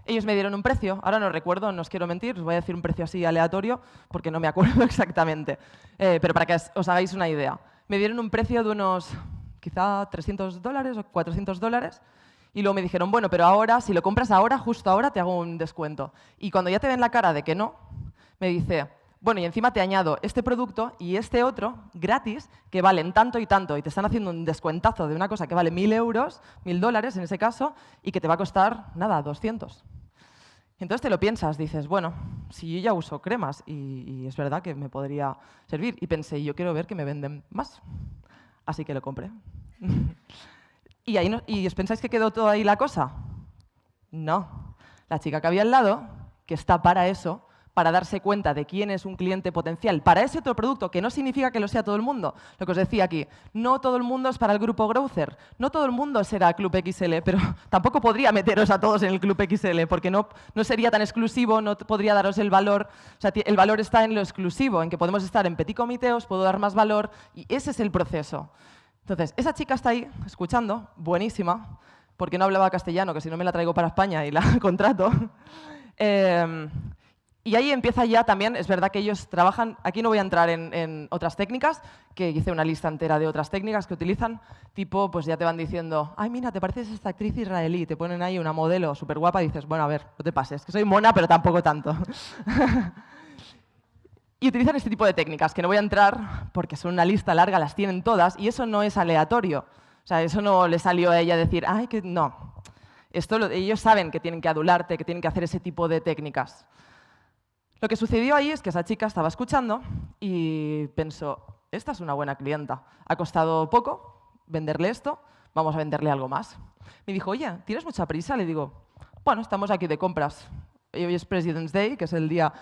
Ellos me dieron un precio, ahora no recuerdo, no os quiero mentir, os voy a decir un precio así aleatorio porque no me acuerdo exactamente, pero para que os hagáis una idea. Me dieron un precio de unos quizá $300 o $400, y luego me dijeron, bueno, pero ahora, si lo compras ahora, justo ahora, te hago un descuento. Y cuando ya te ven la cara de que no, me dice, bueno, y encima te añado este producto y este otro gratis, que valen tanto y tanto, y te están haciendo un descuentazo de una cosa que vale 1.000 euros, $1.000 en ese caso, y que te va a costar, nada, 200. Entonces te lo piensas, dices, bueno, si yo ya uso cremas y es verdad que me podría servir, y pensé, yo quiero ver que me venden más, así que lo compré. ¿Y os pensáis que quedó toda ahí la cosa? No. La chica que había al lado, que está para eso, para darse cuenta de quién es un cliente potencial, para ese otro producto, que no significa que lo sea todo el mundo. Lo que os decía aquí, no todo el mundo es para el grupo Growther, no todo el mundo será Club XL, pero tampoco podría meteros a todos en el Club XL, porque no sería tan exclusivo, no podría daros el valor. O sea, el valor está en lo exclusivo, en que podemos estar en petit comité, os puedo dar más valor, y ese es el proceso. Entonces, esa chica está ahí, escuchando, buenísima, porque no hablaba castellano, que si no me la traigo para España y la contrato. Y ahí empieza ya también, es verdad que ellos trabajan, aquí no voy a entrar en otras técnicas, que hice una lista entera de otras técnicas que utilizan, tipo, pues ya te van diciendo, ay, mira, te pareces a esta actriz israelí, te ponen ahí una modelo súper guapa y dices, bueno, a ver, no te pases, que soy mona, pero tampoco tanto. Y utilizan este tipo de técnicas, que no voy a entrar porque son una lista larga, las tienen todas, y eso no es aleatorio. O sea, eso no le salió a ella decir, ay, que no. Ellos saben que tienen que adularte, que tienen que hacer ese tipo de técnicas. Lo que sucedió ahí es que esa chica estaba escuchando y pensó, esta es una buena clienta. Ha costado poco venderle esto, vamos a venderle algo más. Me dijo, oye, ¿tienes mucha prisa? Le digo, bueno, estamos aquí de compras. Hoy es President's Day, que es el día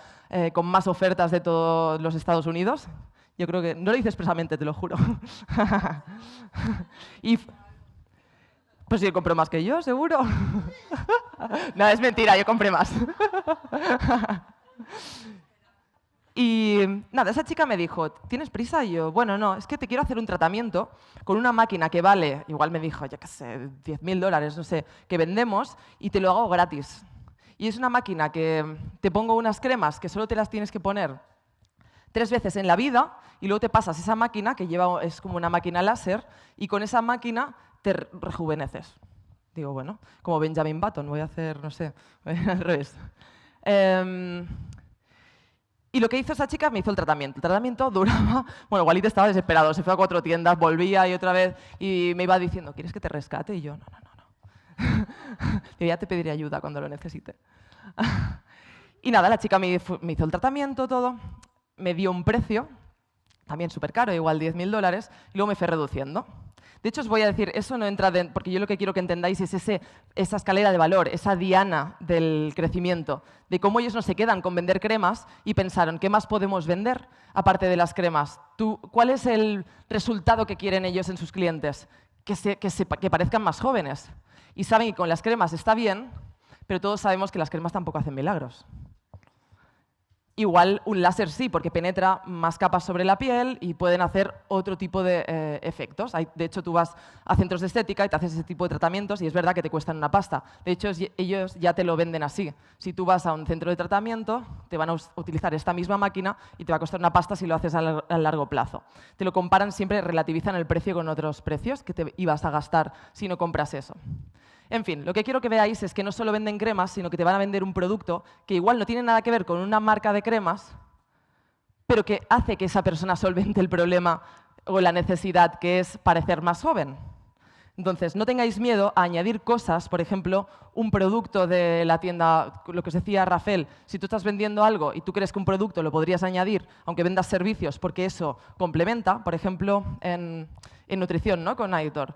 con más ofertas de todos los Estados Unidos. Yo creo que no lo hice expresamente, te lo juro. Y pues sí, compró más que yo, seguro. No, es mentira, yo compré más. Y nada, esa chica me dijo, ¿tienes prisa? Y yo, bueno, no, es que te quiero hacer un tratamiento con una máquina que vale, igual me dijo, yo qué sé, $10.000, no sé, que vendemos y te lo hago gratis. Y es una máquina que te pongo unas cremas que solo te las tienes que poner 3 veces en la vida y luego te pasas esa máquina que es como una máquina láser y con esa máquina te rejuveneces. Digo, bueno, como Benjamin Button, voy a hacer, no sé, al revés. Y lo que hizo esa chica, me hizo el tratamiento. El tratamiento duraba... Bueno, Walid estaba desesperado, se fue a 4 tiendas, volvía y otra vez y me iba diciendo, ¿quieres que te rescate? Y yo, no. Yo ya te pediré ayuda cuando lo necesite. Y nada, la chica me hizo el tratamiento, todo, me dio un precio, también súper caro, igual $10.000, y luego me fue reduciendo. De hecho, os voy a decir, eso no entra porque yo lo que quiero que entendáis es esa escalera de valor, esa diana del crecimiento, de cómo ellos no se quedan con vender cremas y pensaron, ¿qué más podemos vender aparte de las cremas? ¿Cuál es el resultado que quieren ellos en sus clientes? Que parezcan más jóvenes. Y saben que con las cremas está bien, pero todos sabemos que las cremas tampoco hacen milagros. Igual un láser sí, porque penetra más capas sobre la piel y pueden hacer otro tipo de efectos. De hecho, tú vas a centros de estética y te haces ese tipo de tratamientos y es verdad que te cuestan una pasta. De hecho, ellos ya te lo venden así. Si tú vas a un centro de tratamiento, te van a utilizar esta misma máquina y te va a costar una pasta si lo haces a largo plazo. Te lo comparan siempre, relativizan el precio con otros precios que te ibas a gastar si no compras eso. En fin, lo que quiero que veáis es que no solo venden cremas, sino que te van a vender un producto que igual no tiene nada que ver con una marca de cremas, pero que hace que esa persona solvente el problema o la necesidad que es parecer más joven. Entonces, no tengáis miedo a añadir cosas, por ejemplo, un producto de la tienda, lo que os decía Rafael, si tú estás vendiendo algo y tú crees que un producto lo podrías añadir, aunque vendas servicios, porque eso complementa, por ejemplo, en nutrición, ¿no? Con Aitor.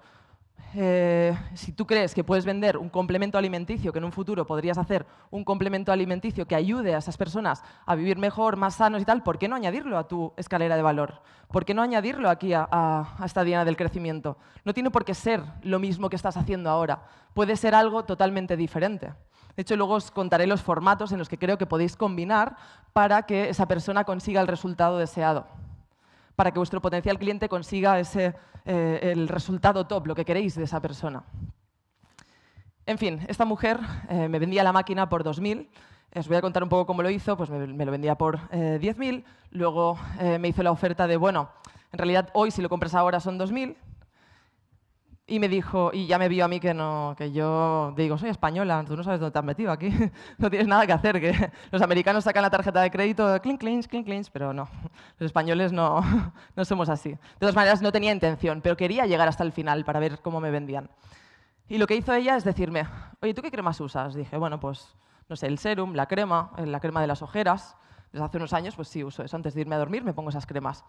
Si tú crees que puedes vender un complemento alimenticio, que en un futuro podrías hacer un complemento alimenticio que ayude a esas personas a vivir mejor, más sanos y tal, ¿por qué no añadirlo a tu escalera de valor? ¿Por qué no añadirlo aquí a esta diana del crecimiento? No tiene por qué ser lo mismo que estás haciendo ahora. Puede ser algo totalmente diferente. De hecho, luego os contaré los formatos en los que creo que podéis combinar para que esa persona consiga el resultado deseado, para que vuestro potencial cliente consiga el resultado top, lo que queréis de esa persona. En fin, esta mujer me vendía la máquina por 2.000. Os voy a contar un poco cómo lo hizo. Pues me lo vendía por 10.000. Luego me hizo la oferta de, bueno, en realidad hoy si lo compras ahora son 2.000. Y me dijo, y ya me vio a mí que yo digo, soy española, tú no sabes dónde te has metido aquí, no tienes nada que hacer, que los americanos sacan la tarjeta de crédito, clink, clink, clink, clink, pero no, los españoles no somos así. De todas maneras, no tenía intención, pero quería llegar hasta el final para ver cómo me vendían. Y lo que hizo ella es decirme, oye, ¿tú qué cremas usas? Dije, bueno, pues, no sé, el serum, la crema de las ojeras. Desde hace unos años, pues sí, uso eso. Antes de irme a dormir me pongo esas cremas.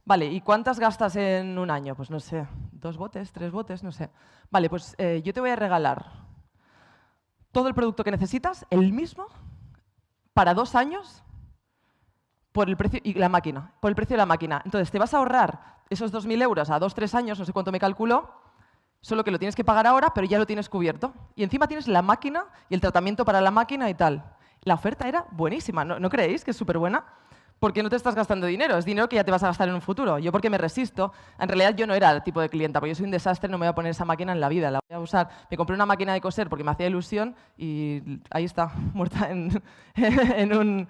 Vale, ¿y cuántas gastas en un año? Pues no sé, 2 botes, 3 botes, no sé. Vale, pues yo te voy a regalar todo el producto que necesitas, el mismo, para 2 años, por el precio, y la máquina, por el precio de la máquina. Entonces, te vas a ahorrar esos 2.000 euros a 2 o 3 años, no sé cuánto me calculó, solo que lo tienes que pagar ahora, pero ya lo tienes cubierto. Y encima tienes la máquina y el tratamiento para la máquina y tal. La oferta era buenísima, ¿no creéis que es súper buena? Porque no te estás gastando dinero, es dinero que ya te vas a gastar en un futuro. Yo porque me resisto, en realidad yo no era el tipo de clienta, porque yo soy un desastre, no me voy a poner esa máquina en la vida, la voy a usar. Me compré una máquina de coser porque me hacía ilusión y ahí está, muerta en un...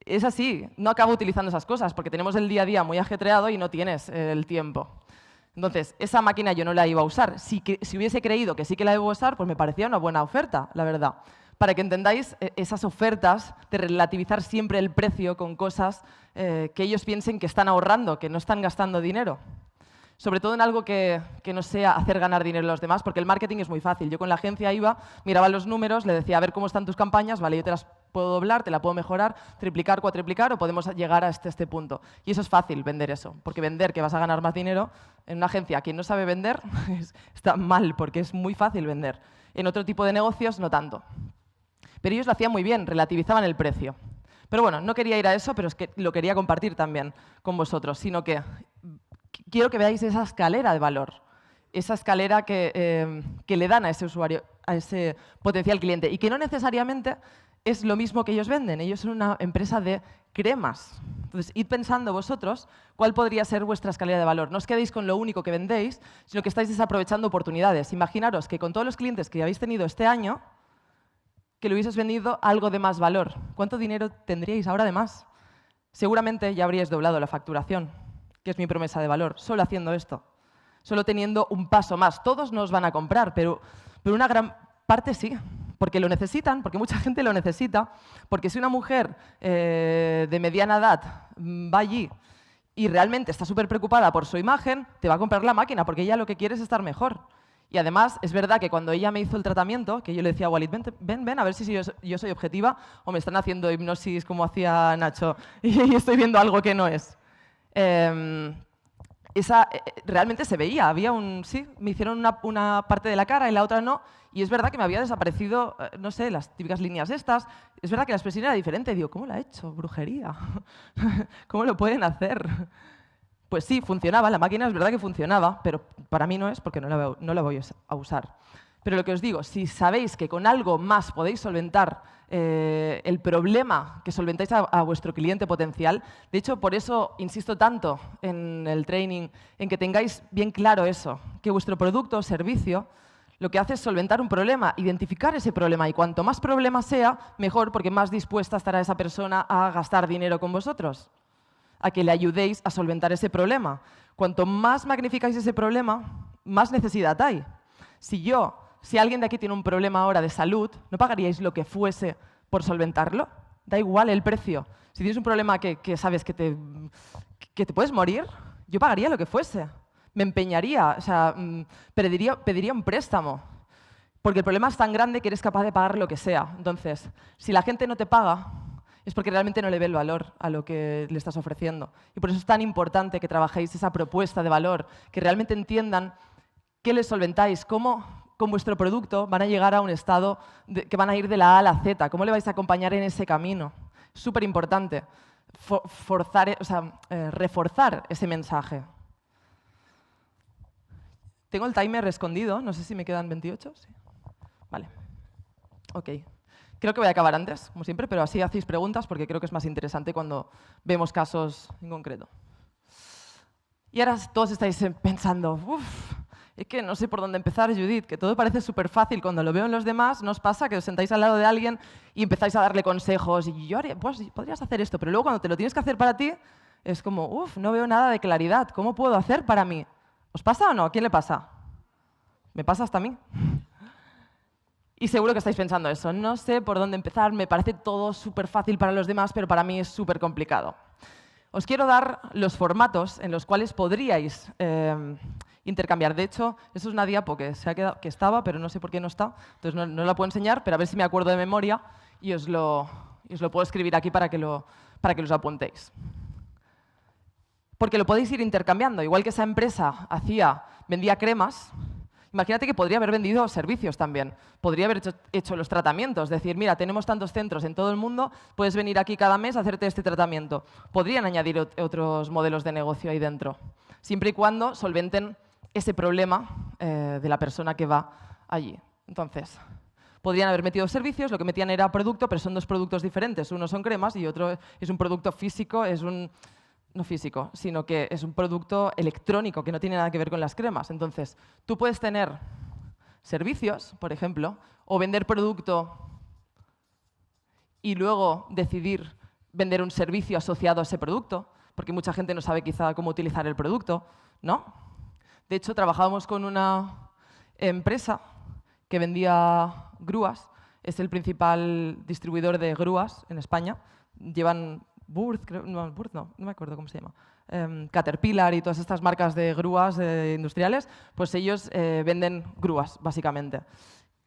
Es así, no acabo utilizando esas cosas porque tenemos el día a día muy ajetreado y no tienes el tiempo. Entonces, esa máquina yo no la iba a usar. Si hubiese creído que sí que la iba a usar, pues me parecía una buena oferta, la verdad. Para que entendáis esas ofertas de relativizar siempre el precio con cosas que ellos piensen que están ahorrando, que no están gastando dinero. Sobre todo en algo que no sea hacer ganar dinero a los demás, porque el marketing es muy fácil. Yo con la agencia iba, miraba los números, le decía, a ver cómo están tus campañas, vale, yo te las puedo doblar, te la puedo mejorar, triplicar, cuatriplicar, o podemos llegar a este punto. Y eso es fácil, vender eso, porque vender que vas a ganar más dinero en una agencia, quien no sabe vender, está mal, porque es muy fácil vender. En otro tipo de negocios, no tanto. Pero ellos lo hacían muy bien, relativizaban el precio. Pero bueno, no quería ir a eso, pero es que lo quería compartir también con vosotros, sino que quiero que veáis esa escalera de valor, esa escalera que le dan a ese usuario, a ese potencial cliente, y que no necesariamente es lo mismo que ellos venden. Ellos son una empresa de cremas. Entonces, id pensando vosotros cuál podría ser vuestra escalera de valor. No os quedéis con lo único que vendéis, sino que estáis desaprovechando oportunidades. Imaginaros que con todos los clientes que habéis tenido este año, que le hubieses vendido algo de más valor. ¿Cuánto dinero tendríais ahora de más? Seguramente ya habríais doblado la facturación, que es mi promesa de valor, solo haciendo esto, solo teniendo un paso más. Todos no os van a comprar, pero una gran parte sí, porque lo necesitan, porque mucha gente lo necesita, porque si una mujer de mediana edad va allí y realmente está súper preocupada por su imagen, te va a comprar la máquina, porque ella lo que quiere es estar mejor. Y además, es verdad que cuando ella me hizo el tratamiento, que yo le decía a Walid, ven, a ver si yo soy objetiva o me están haciendo hipnosis como hacía Nacho y estoy viendo algo que no es. Realmente se veía, sí, me hicieron una parte de la cara y la otra no, y es verdad que me había desaparecido, no sé, las típicas líneas estas. Es verdad que la expresión era diferente. Digo, ¿cómo lo ha hecho? Brujería. ¿Cómo lo pueden hacer? Pues sí, funcionaba, la máquina es verdad que funcionaba, pero para mí no es porque no la voy a usar. Pero lo que os digo, si sabéis que con algo más podéis solventar el problema que solventáis a vuestro cliente potencial, de hecho, por eso insisto tanto en el training, en que tengáis bien claro eso, que vuestro producto o servicio lo que hace es solventar un problema, identificar ese problema, y cuanto más problema sea, mejor, porque más dispuesta estará esa persona a gastar dinero con vosotros, a que le ayudéis a solventar ese problema. Cuanto más magnificáis ese problema, más necesidad hay. Si alguien de aquí tiene un problema ahora de salud, ¿no pagaríais lo que fuese por solventarlo? Da igual el precio. Si tienes un problema que sabes que te puedes morir, yo pagaría lo que fuese. Me empeñaría, o sea, pediría un préstamo. Porque el problema es tan grande que eres capaz de pagar lo que sea. Entonces, si la gente no te paga, es porque realmente no le ve el valor a lo que le estás ofreciendo. Y por eso es tan importante que trabajéis esa propuesta de valor, que realmente entiendan qué les solventáis, cómo con vuestro producto van a llegar a un estado que van a ir de la A a la Z, cómo le vais a acompañar en ese camino. Es súper importante reforzar ese mensaje. Tengo el timer escondido, no sé si me quedan 28. Sí. Vale. Ok. Creo que voy a acabar antes, como siempre, pero así hacéis preguntas porque creo que es más interesante cuando vemos casos en concreto. Y ahora todos estáis pensando, es que no sé por dónde empezar, Judith, que todo parece súper fácil. Cuando lo veo en los demás, ¿no os pasa que os sentáis al lado de alguien y empezáis a darle consejos? Y yo pues podrías hacer esto, pero luego cuando te lo tienes que hacer para ti, es como, no veo nada de claridad. ¿Cómo puedo hacer para mí? ¿Os pasa o no? ¿A quién le pasa? ¿Me pasa hasta a mí? Y seguro que estáis pensando eso. No sé por dónde empezar, me parece todo súper fácil para los demás, pero para mí es súper complicado. Os quiero dar los formatos en los cuales podríais intercambiar. De hecho, eso es una diapo que estaba, pero no sé por qué no está. Entonces no la puedo enseñar, pero a ver si me acuerdo de memoria y os lo puedo escribir aquí para que los apuntéis. Porque lo podéis ir intercambiando. Igual que esa empresa vendía cremas, imagínate que podría haber vendido servicios también. Podría haber hecho los tratamientos. Decir, mira, tenemos tantos centros en todo el mundo, puedes venir aquí cada mes a hacerte este tratamiento. Podrían añadir otros modelos de negocio ahí dentro, siempre y cuando solventen ese problema de la persona que va allí. Entonces, podrían haber metido servicios, lo que metían era producto, pero son dos productos diferentes. Uno son cremas y otro es un producto físico, no físico, sino que es un producto electrónico que no tiene nada que ver con las cremas. Entonces, tú puedes tener servicios, por ejemplo, o vender producto y luego decidir vender un servicio asociado a ese producto, porque mucha gente no sabe quizá cómo utilizar el producto, ¿no? De hecho, trabajábamos con una empresa que vendía grúas, es el principal distribuidor de grúas en España, llevan no me acuerdo cómo se llama, Caterpillar y todas estas marcas de grúas industriales, pues ellos venden grúas, básicamente.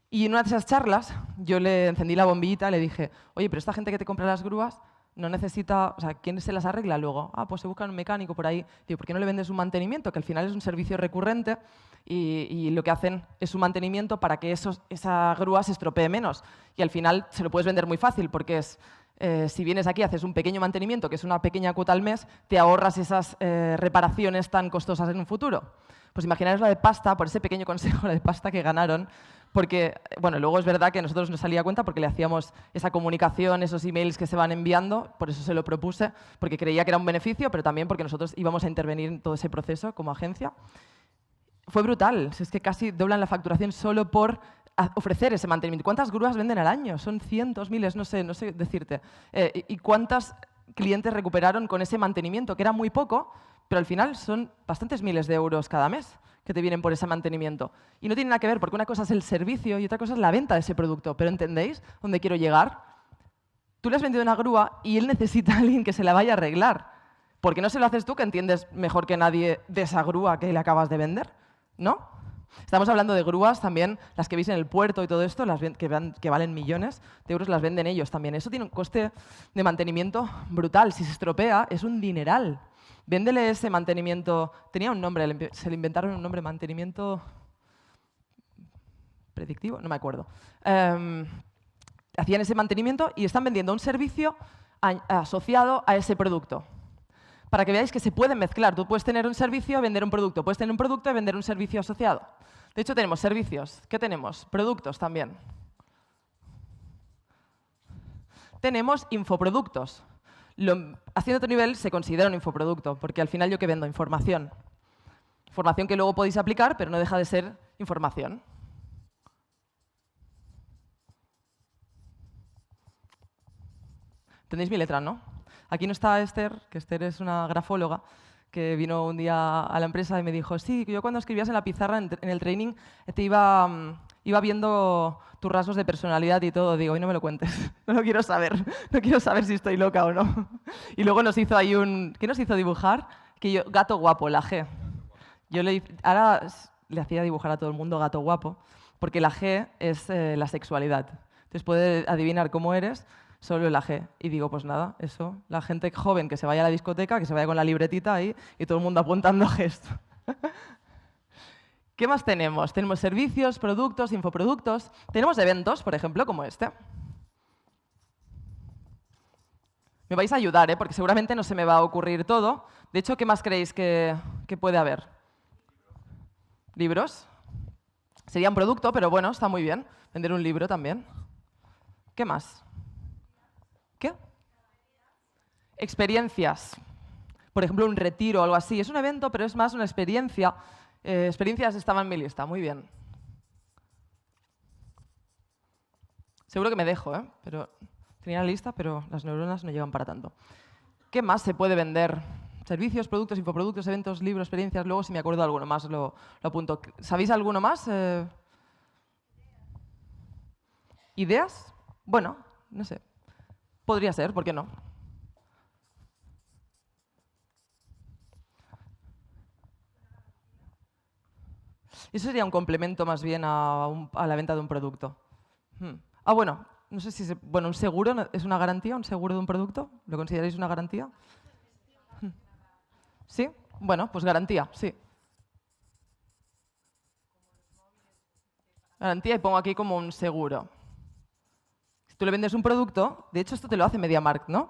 Y en una de esas charlas yo le encendí la bombillita y le dije, oye, pero esta gente que te compra las grúas no necesita, o sea, ¿quién se las arregla luego? Pues se busca un mecánico por ahí. Digo, ¿por qué no le vendes un mantenimiento? Que al final es un servicio recurrente y lo que hacen es un mantenimiento para que esa grúa se estropee menos. Y al final se lo puedes vender muy fácil porque es... si vienes aquí, haces un pequeño mantenimiento, que es una pequeña cuota al mes, te ahorras esas reparaciones tan costosas en un futuro. Pues imaginaros la de pasta, por ese pequeño consejo, la de pasta que ganaron, porque, bueno, luego es verdad que a nosotros nos salía a cuenta porque le hacíamos esa comunicación, esos emails que se van enviando, por eso se lo propuse, porque creía que era un beneficio, pero también porque nosotros íbamos a intervenir en todo ese proceso como agencia. Fue brutal, es que casi doblan la facturación solo por ofrecer ese mantenimiento. ¿Cuántas grúas venden al año? Son cientos, miles, no sé decirte. ¿Y cuántos clientes recuperaron con ese mantenimiento? Que era muy poco, pero al final son bastantes miles de euros cada mes que te vienen por ese mantenimiento. Y no tiene nada que ver, porque una cosa es el servicio y otra cosa es la venta de ese producto. Pero ¿entendéis dónde quiero llegar? Tú le has vendido una grúa y él necesita a alguien que se la vaya a arreglar. ¿Por qué no se lo haces tú, que entiendes mejor que nadie de esa grúa que le acabas de vender? ¿No? Estamos hablando de grúas también, las que veis en el puerto y todo esto, que valen millones de euros, las venden ellos también. Eso tiene un coste de mantenimiento brutal. Si se estropea, es un dineral. Véndele ese mantenimiento. Tenía un nombre, se le inventaron un nombre, mantenimiento predictivo, no me acuerdo. Hacían ese mantenimiento y están vendiendo un servicio asociado a ese producto. Para que veáis que se pueden mezclar. Tú puedes tener un servicio, vender un producto. Puedes tener un producto y vender un servicio asociado. De hecho, tenemos servicios. ¿Qué tenemos? Productos también. Tenemos infoproductos. Haciendo otro nivel se considera un infoproducto, porque al final yo que vendo información. Información que luego podéis aplicar, pero no deja de ser información. ¿Entendéis mi letra, no? Aquí no está Esther, que Esther es una grafóloga, que vino un día a la empresa y me dijo, sí, yo cuando escribías en la pizarra, en el training, te iba viendo tus rasgos de personalidad y todo. Digo, y no me lo cuentes, no lo quiero saber. No quiero saber si estoy loca o no. Y luego nos hizo ahí ¿qué nos hizo dibujar? Gato guapo, la G. Ahora le hacía dibujar a todo el mundo gato guapo, porque la G es la sexualidad. Entonces puede adivinar cómo eres solo la G. Y digo, pues nada, eso, la gente joven que se vaya a la discoteca, que se vaya con la libretita ahí y todo el mundo apuntando gestos. ¿Qué más tenemos? Tenemos servicios, productos, infoproductos. Tenemos eventos, por ejemplo, como este. Me vais a ayudar, ¿eh? Porque seguramente no se me va a ocurrir todo. De hecho, ¿qué más creéis que puede haber? ¿Libros? Sería un producto, pero bueno, está muy bien. Vender un libro también. ¿Qué más? ¿Qué? Experiencias. Por ejemplo, un retiro o algo así. Es un evento, pero es más una experiencia. Experiencias estaban en mi lista. Muy bien. Seguro que me dejo, ¿eh? Pero tenía la lista, pero las neuronas no llegan para tanto. ¿Qué más se puede vender? Servicios, productos, infoproductos, eventos, libros, experiencias. Luego, si me acuerdo de alguno más, lo apunto. ¿Sabéis alguno más? ¿Ideas? Bueno, no sé. Podría ser, ¿por qué no? Eso sería un complemento más bien a la venta de un producto. Bueno, no sé si bueno, ¿un seguro es una garantía? ¿Un seguro de un producto? ¿Lo consideráis una garantía? ¿Sí? Bueno, pues garantía, sí. Garantía y pongo aquí como un seguro. Si tú le vendes un producto, de hecho esto te lo hace MediaMarkt, ¿no?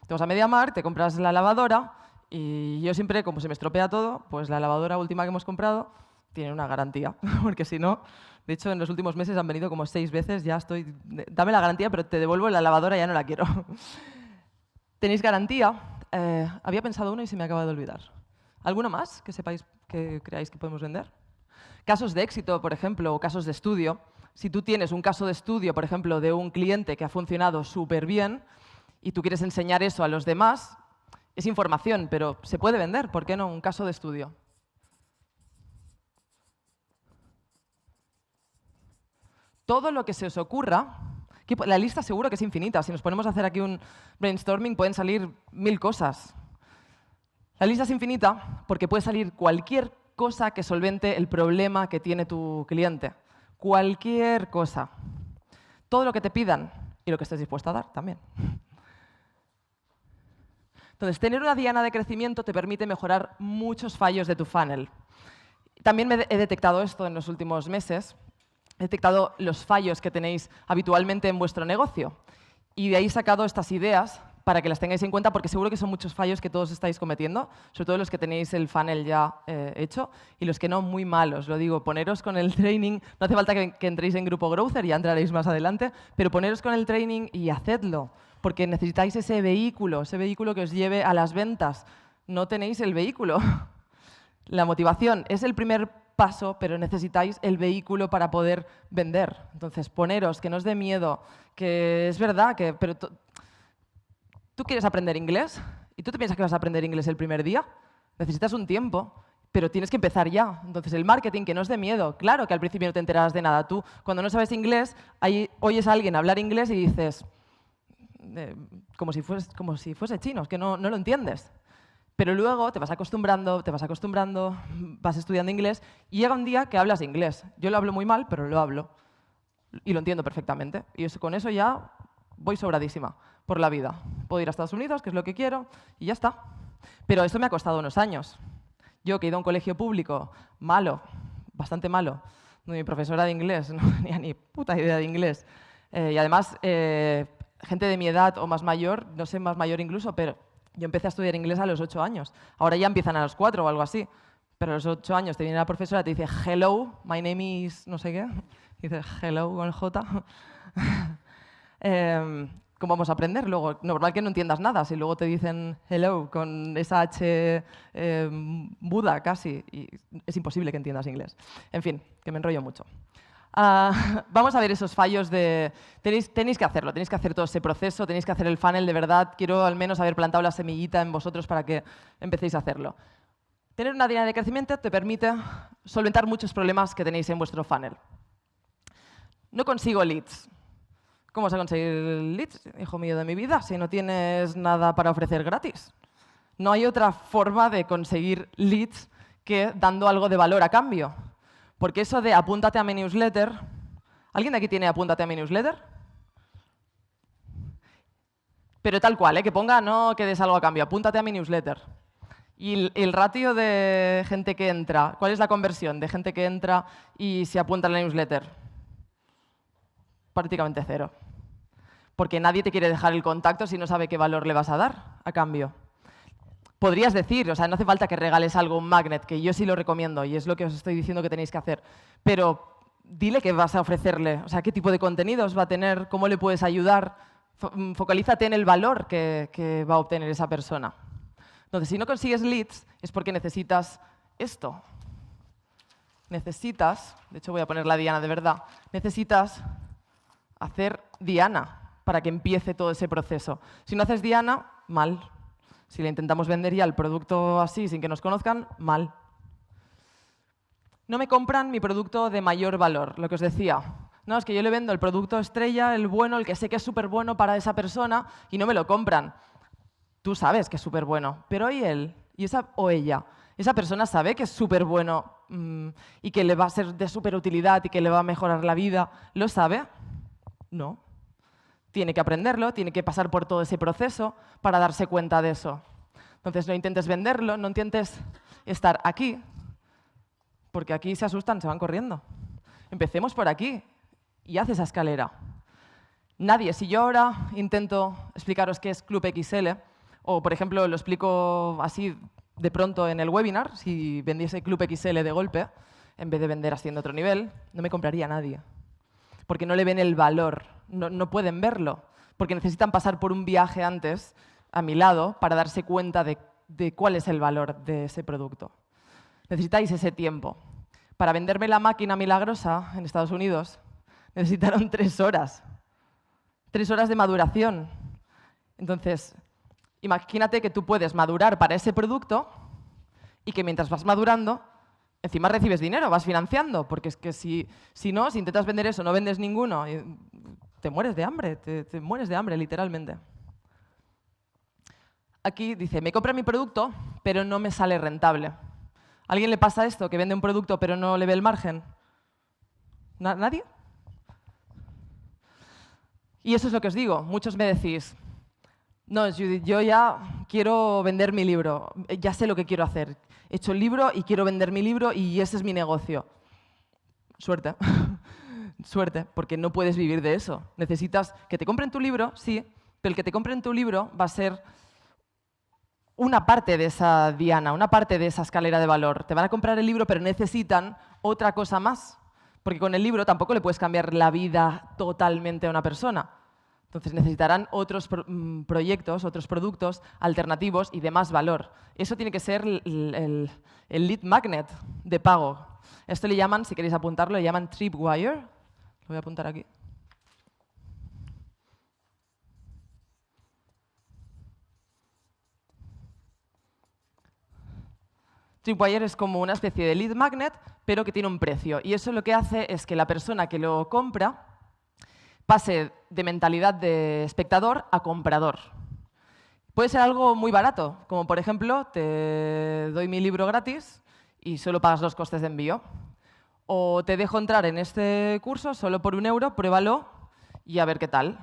Te vas a MediaMarkt, te compras la lavadora y yo siempre, como se me estropea todo, pues la lavadora última que hemos comprado tiene una garantía, porque si no, de hecho en los últimos meses han venido como 6 veces, ya estoy, dame la garantía, pero te devuelvo la lavadora, ya no la quiero. ¿Tenéis garantía? Había pensado uno y se me acaba de olvidar. ¿Alguno más que sepáis que creáis que podemos vender? Casos de éxito, por ejemplo, o casos de estudio. Si tú tienes un caso de estudio, por ejemplo, de un cliente que ha funcionado súper bien y tú quieres enseñar eso a los demás, es información, pero se puede vender, ¿por qué no? Un caso de estudio. Todo lo que se os ocurra, la lista seguro que es infinita. Si nos ponemos a hacer aquí un brainstorming, pueden salir 1000 cosas. La lista es infinita porque puede salir cualquier cosa que solvente el problema que tiene tu cliente. Cualquier cosa. Todo lo que te pidan y lo que estés dispuesto a dar también. Entonces, tener una diana de crecimiento te permite mejorar muchos fallos de tu funnel. También he detectado esto en los últimos meses. He detectado los fallos que tenéis habitualmente en vuestro negocio. Y de ahí he sacado estas ideas para que las tengáis en cuenta, porque seguro que son muchos fallos que todos estáis cometiendo, sobre todo los que tenéis el funnel ya hecho y los que no, muy malos. Lo digo, poneros con el training, no hace falta que entréis en Grupo Growther, ya entraréis más adelante, pero poneros con el training y hacedlo, porque necesitáis ese vehículo que os lleve a las ventas. No tenéis el vehículo. La motivación es el primer paso, pero necesitáis el vehículo para poder vender. Entonces, poneros, que no os dé miedo, que es verdad, pero ¿tú quieres aprender inglés? ¿Y tú te piensas que vas a aprender inglés el primer día? Necesitas un tiempo, pero tienes que empezar ya. Entonces, el marketing, que no os dé miedo. Claro que al principio no te enterarás de nada. Tú, cuando no sabes inglés, oyes a alguien hablar inglés y dices, como si fuese chino, es que no lo entiendes. Pero luego te vas acostumbrando, vas estudiando inglés y llega un día que hablas inglés. Yo lo hablo muy mal, pero lo hablo y lo entiendo perfectamente. Y con eso ya voy sobradísima por la vida. Puedo ir a Estados Unidos, que es lo que quiero, y ya está. Pero esto me ha costado unos años. Yo que he ido a un colegio público malo, bastante malo, donde mi profesora de inglés no tenía ni puta idea de inglés. Y además, gente de mi edad o más mayor, no sé, más mayor incluso, pero yo empecé a estudiar inglés a los 8 años. Ahora ya empiezan a los 4 o algo así. Pero a los 8 años te viene la profesora y te dice, hello, my name is no sé qué. Y dices, hello con J. ¿Cómo vamos a aprender luego? Normal que no entiendas nada. Si luego te dicen hello con esa H muda casi, y es imposible que entiendas inglés. En fin, que me enrollo mucho. Vamos a ver esos fallos de... Tenéis que hacerlo, tenéis que hacer todo ese proceso, tenéis que hacer el funnel de verdad. Quiero al menos haber plantado la semillita en vosotros para que empecéis a hacerlo. Tener una dinámica de crecimiento te permite solventar muchos problemas que tenéis en vuestro funnel. No consigo leads. ¿Cómo vas a conseguir leads, hijo mío de mi vida, si no tienes nada para ofrecer gratis? No hay otra forma de conseguir leads que dando algo de valor a cambio. Porque eso de apúntate a mi newsletter... ¿Alguien de aquí tiene apúntate a mi newsletter? Pero tal cual, que ponga no que des algo a cambio, apúntate a mi newsletter. Y el ratio de gente que entra, ¿cuál es la conversión de gente que entra y se apunta a la newsletter? Prácticamente cero. Porque nadie te quiere dejar el contacto si no sabe qué valor le vas a dar a cambio. Podrías decir, o sea, no hace falta que regales algo, un magnet, que yo sí lo recomiendo y es lo que os estoy diciendo que tenéis que hacer. Pero dile qué vas a ofrecerle, o sea, qué tipo de contenidos va a tener, cómo le puedes ayudar. Focalízate en el valor que va a obtener esa persona. Entonces, si no consigues leads, es porque necesitas esto. Necesitas, de hecho voy a poner la diana de verdad, necesitas hacer diana para que empiece todo ese proceso. Si no haces diana, mal. Si le intentamos vender ya el producto así, sin que nos conozcan, mal. No me compran mi producto de mayor valor, lo que os decía. No, es que yo le vendo el producto estrella, el bueno, el que sé que es súper bueno para esa persona y no me lo compran. Tú sabes que es súper bueno, pero ¿y él? ¿Y esa o ella? ¿Esa persona sabe que es súper bueno y que le va a ser de súper utilidad y que le va a mejorar la vida? ¿Lo sabe? No. Tiene que aprenderlo, tiene que pasar por todo ese proceso para darse cuenta de eso. Entonces, no intentes venderlo, no intentes estar aquí, porque aquí se asustan, se van corriendo. Empecemos por aquí y haz esa escalera. Nadie, si yo ahora intento explicaros qué es Club XL, o por ejemplo lo explico así de pronto en el webinar, si vendiese Club XL de golpe, en vez de vender haciendo otro nivel, no me compraría nadie. Porque no le ven el valor, no pueden verlo, porque necesitan pasar por un viaje antes a mi lado para darse cuenta de cuál es el valor de ese producto. Necesitáis ese tiempo. Para venderme la máquina milagrosa en Estados Unidos necesitaron 3 horas. 3 horas de maduración. Entonces, imagínate que tú puedes madurar para ese producto y que mientras vas madurando, encima recibes dinero, vas financiando, porque es que si no, si intentas vender eso, no vendes ninguno, te mueres de hambre, te mueres de hambre, literalmente. Aquí dice, me compra mi producto, pero no me sale rentable. ¿A alguien le pasa esto, que vende un producto pero no le ve el margen? ¿Nadie? Y eso es lo que os digo. Muchos me decís, no, Judith, yo ya quiero vender mi libro, ya sé lo que quiero hacer. He hecho el libro y quiero vender mi libro y ese es mi negocio. Suerte. Suerte, porque no puedes vivir de eso. Necesitas que te compren tu libro, sí, pero el que te compren tu libro va a ser una parte de esa diana, una parte de esa escalera de valor. Te van a comprar el libro, pero necesitan otra cosa más. Porque con el libro tampoco le puedes cambiar la vida totalmente a una persona. Entonces necesitarán otros proyectos, otros productos alternativos y de más valor. Eso tiene que ser el lead magnet de pago. Esto le llaman, si queréis apuntarlo, le llaman Tripwire. Lo voy a apuntar aquí. Tripwire es como una especie de lead magnet, pero que tiene un precio. Y eso lo que hace es que la persona que lo compra pase de mentalidad de espectador a comprador. Puede ser algo muy barato, como por ejemplo, te doy mi libro gratis y solo pagas los costes de envío. O te dejo entrar en este curso solo por €1, pruébalo y a ver qué tal.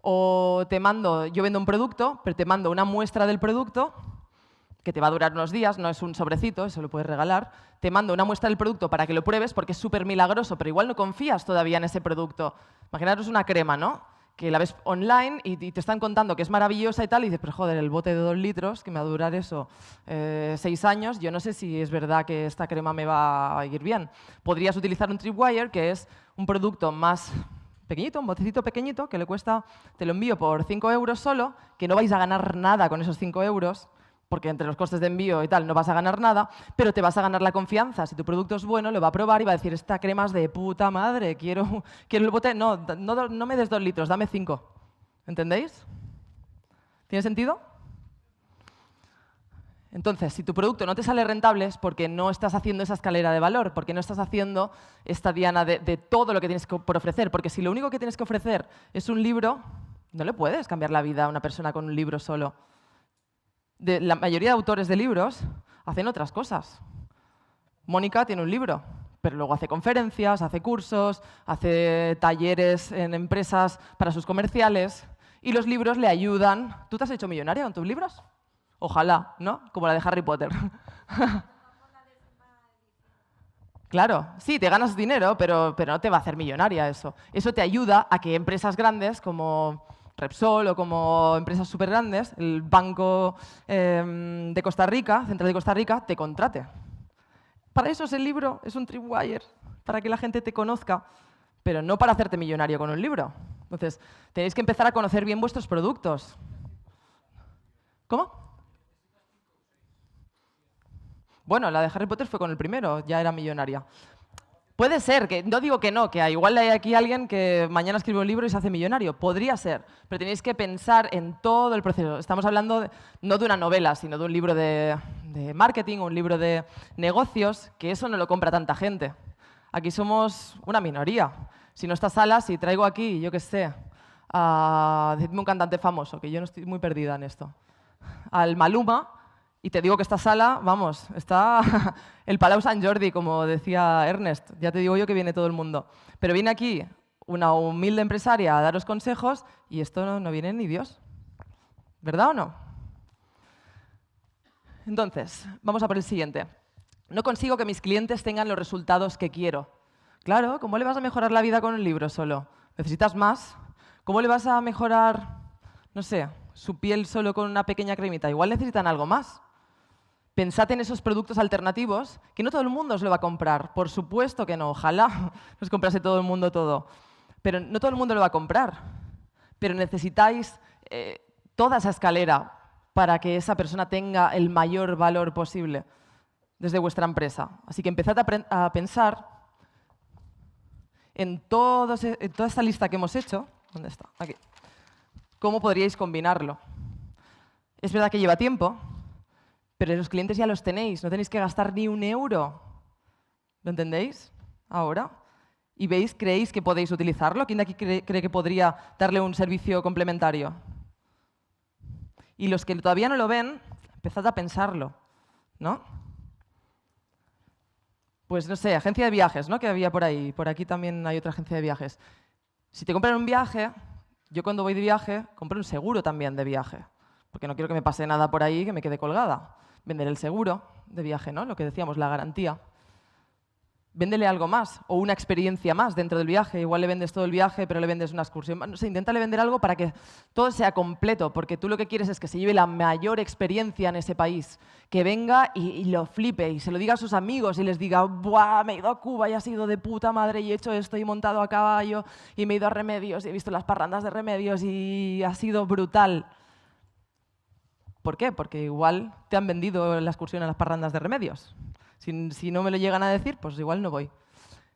O te mando, yo vendo un producto, pero te mando una muestra del producto que te va a durar unos días, no es un sobrecito, eso lo puedes regalar. Te mando una muestra del producto para que lo pruebes porque es súper milagroso, pero igual no confías todavía en ese producto. Imaginaros una crema, ¿no? Que la ves online y te están contando que es maravillosa y tal, y dices, pero joder, el bote de 2 litros, que me va a durar eso 6 años, yo no sé si es verdad que esta crema me va a ir bien. Podrías utilizar un Tripwire, que es un producto más pequeñito, un botecito pequeñito, que le cuesta, te lo envío por 5 € solo, que no vais a ganar nada con esos 5 €, porque entre los costes de envío y tal no vas a ganar nada, pero te vas a ganar la confianza. Si tu producto es bueno, lo va a probar y va a decir, esta crema es de puta madre, quiero el bote. No me des 2 litros, dame 5. ¿Entendéis? ¿Tiene sentido? Entonces, si tu producto no te sale rentable es porque no estás haciendo esa escalera de valor, porque no estás haciendo esta diana de todo lo que tienes por ofrecer. Porque si lo único que tienes que ofrecer es un libro, no le puedes cambiar la vida a una persona con un libro solo. La mayoría de autores de libros hacen otras cosas. Mónica tiene un libro, pero luego hace conferencias, hace cursos, hace talleres en empresas para sus comerciales y los libros le ayudan. ¿Tú te has hecho millonaria con tus libros? Ojalá, ¿no? Como la de Harry Potter. Claro, sí, te ganas dinero, pero no te va a hacer millonaria eso. Eso te ayuda a que empresas grandes como Repsol o como empresas súper grandes, el Banco de Costa Rica, Central de Costa Rica, te contrate. Para eso es el libro, es un Tripwire, para que la gente te conozca, pero no para hacerte millonario con un libro. Entonces, tenéis que empezar a conocer bien vuestros productos. ¿Cómo? Bueno, la de Harry Potter fue con el primero, ya era millonaria. Puede ser, que no digo que no, que igual hay aquí alguien que mañana escribe un libro y se hace millonario. Podría ser, pero tenéis que pensar en todo el proceso. Estamos hablando no de una novela, sino de un libro de marketing, un libro de negocios, que eso no lo compra tanta gente. Aquí somos una minoría. Si no está Sala, si traigo aquí, yo qué sé, decidme un cantante famoso, que yo no estoy muy perdida en esto, al Maluma, y te digo que esta sala, vamos, está el Palau Sant Jordi, como decía Ernest. Ya te digo yo que viene todo el mundo. Pero viene aquí una humilde empresaria a daros consejos y esto no viene ni Dios. ¿Verdad o no? Entonces, vamos a por el siguiente. No consigo que mis clientes tengan los resultados que quiero. Claro, ¿cómo le vas a mejorar la vida con un libro solo? ¿Necesitas más? ¿Cómo le vas a mejorar, no sé, su piel solo con una pequeña cremita? Igual necesitan algo más. Pensad en esos productos alternativos que no todo el mundo os lo va a comprar. Por supuesto que no. Ojalá os comprase todo el mundo todo. Pero no todo el mundo lo va a comprar. Pero necesitáis toda esa escalera para que esa persona tenga el mayor valor posible desde vuestra empresa. Así que empezad a pensar en toda esta lista que hemos hecho. ¿Dónde está? Aquí. ¿Cómo podríais combinarlo? Es verdad que lleva tiempo, pero los clientes ya los tenéis, no tenéis que gastar ni €1. ¿Lo entendéis? Ahora. ¿Y veis, creéis que podéis utilizarlo? ¿Quién de aquí cree que podría darle un servicio complementario? Y los que todavía no lo ven, empezad a pensarlo, ¿no? Pues no sé, agencia de viajes, ¿no? Que había por ahí. Por aquí también hay otra agencia de viajes. Si te compran un viaje, yo cuando voy de viaje compro un seguro también de viaje, porque no quiero que me pase nada por ahí que me quede colgada. Vender el seguro de viaje, ¿no? Lo que decíamos, la garantía. Véndele algo más o una experiencia más dentro del viaje. Igual le vendes todo el viaje, pero le vendes una excursión. No sé, inténtale vender algo para que todo sea completo, porque tú lo que quieres es que se lleve la mayor experiencia en ese país. Que venga y lo flipe y se lo diga a sus amigos y les diga, ¡buah, me he ido a Cuba y ha sido de puta madre y he hecho esto y he montado a caballo y me he ido a Remedios y he visto las parrandas de Remedios y ha sido brutal! ¿Por qué? Porque igual te han vendido la excursión a las parrandas de Remedios. Si no me lo llegan a decir, pues igual no voy.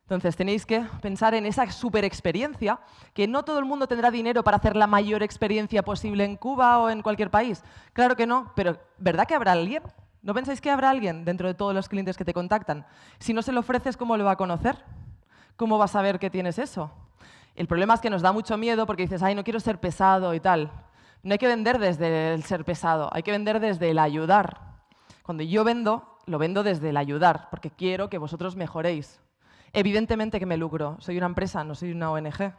Entonces tenéis que pensar en esa super experiencia, que no todo el mundo tendrá dinero para hacer la mayor experiencia posible en Cuba o en cualquier país. Claro que no, pero ¿verdad que habrá alguien? ¿No pensáis que habrá alguien dentro de todos los clientes que te contactan? Si no se lo ofreces, ¿cómo lo va a conocer? ¿Cómo va a saber que tienes eso? El problema es que nos da mucho miedo porque dices, ay, no quiero ser pesado y tal. No hay que vender desde el ser pesado, hay que vender desde el ayudar. Cuando yo vendo, lo vendo desde el ayudar, porque quiero que vosotros mejoréis. Evidentemente que me lucro, soy una empresa, no soy una ONG.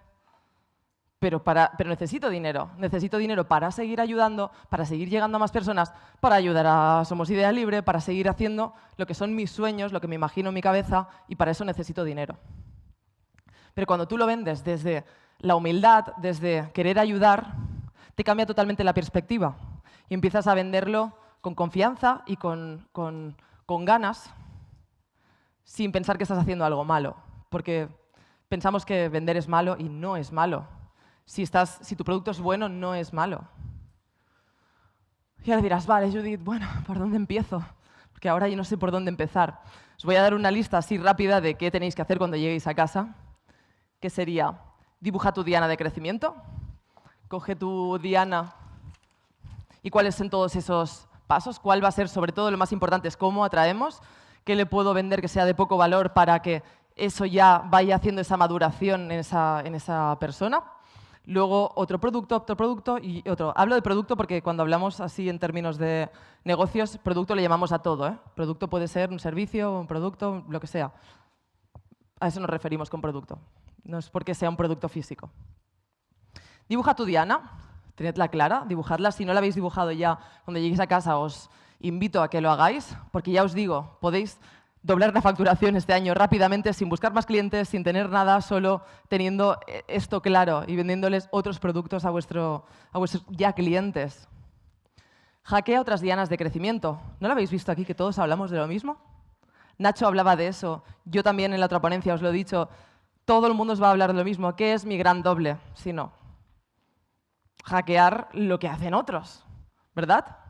Pero necesito dinero para seguir ayudando, para seguir llegando a más personas, para ayudar a Somos Idea Libre, para seguir haciendo lo que son mis sueños, lo que me imagino en mi cabeza, y para eso necesito dinero. Pero cuando tú lo vendes desde la humildad, desde querer ayudar, te cambia totalmente la perspectiva y empiezas a venderlo con confianza y con ganas, sin pensar que estás haciendo algo malo, porque pensamos que vender es malo y no es malo. Si tu producto es bueno, no es malo. Y ahora dirás, vale, Judith, bueno, ¿por dónde empiezo? Porque ahora yo no sé por dónde empezar. Os voy a dar una lista así rápida de qué tenéis que hacer cuando lleguéis a casa, que sería, dibuja tu diana de crecimiento, coge tu diana y cuáles son todos esos pasos, cuál va a ser, sobre todo, lo más importante es cómo atraemos, qué le puedo vender que sea de poco valor para que eso ya vaya haciendo esa maduración en esa persona. Luego otro producto y otro. Hablo de producto porque cuando hablamos así en términos de negocios, producto le llamamos a todo, ¿eh? Producto puede ser un servicio, un producto, lo que sea. A eso nos referimos con producto. No es porque sea un producto físico. Dibuja tu diana, tenedla clara, dibujadla. Si no la habéis dibujado ya, cuando lleguéis a casa os invito a que lo hagáis, porque ya os digo, podéis doblar la facturación este año rápidamente sin buscar más clientes, sin tener nada, solo teniendo esto claro y vendiéndoles otros productos a vuestros ya clientes. Hackea otras dianas de crecimiento. ¿No lo habéis visto aquí que todos hablamos de lo mismo? Nacho hablaba de eso, yo también en la otra ponencia os lo he dicho, todo el mundo os va a hablar de lo mismo. ¿Qué es mi gran doble? Si no, hackear lo que hacen otros, ¿verdad?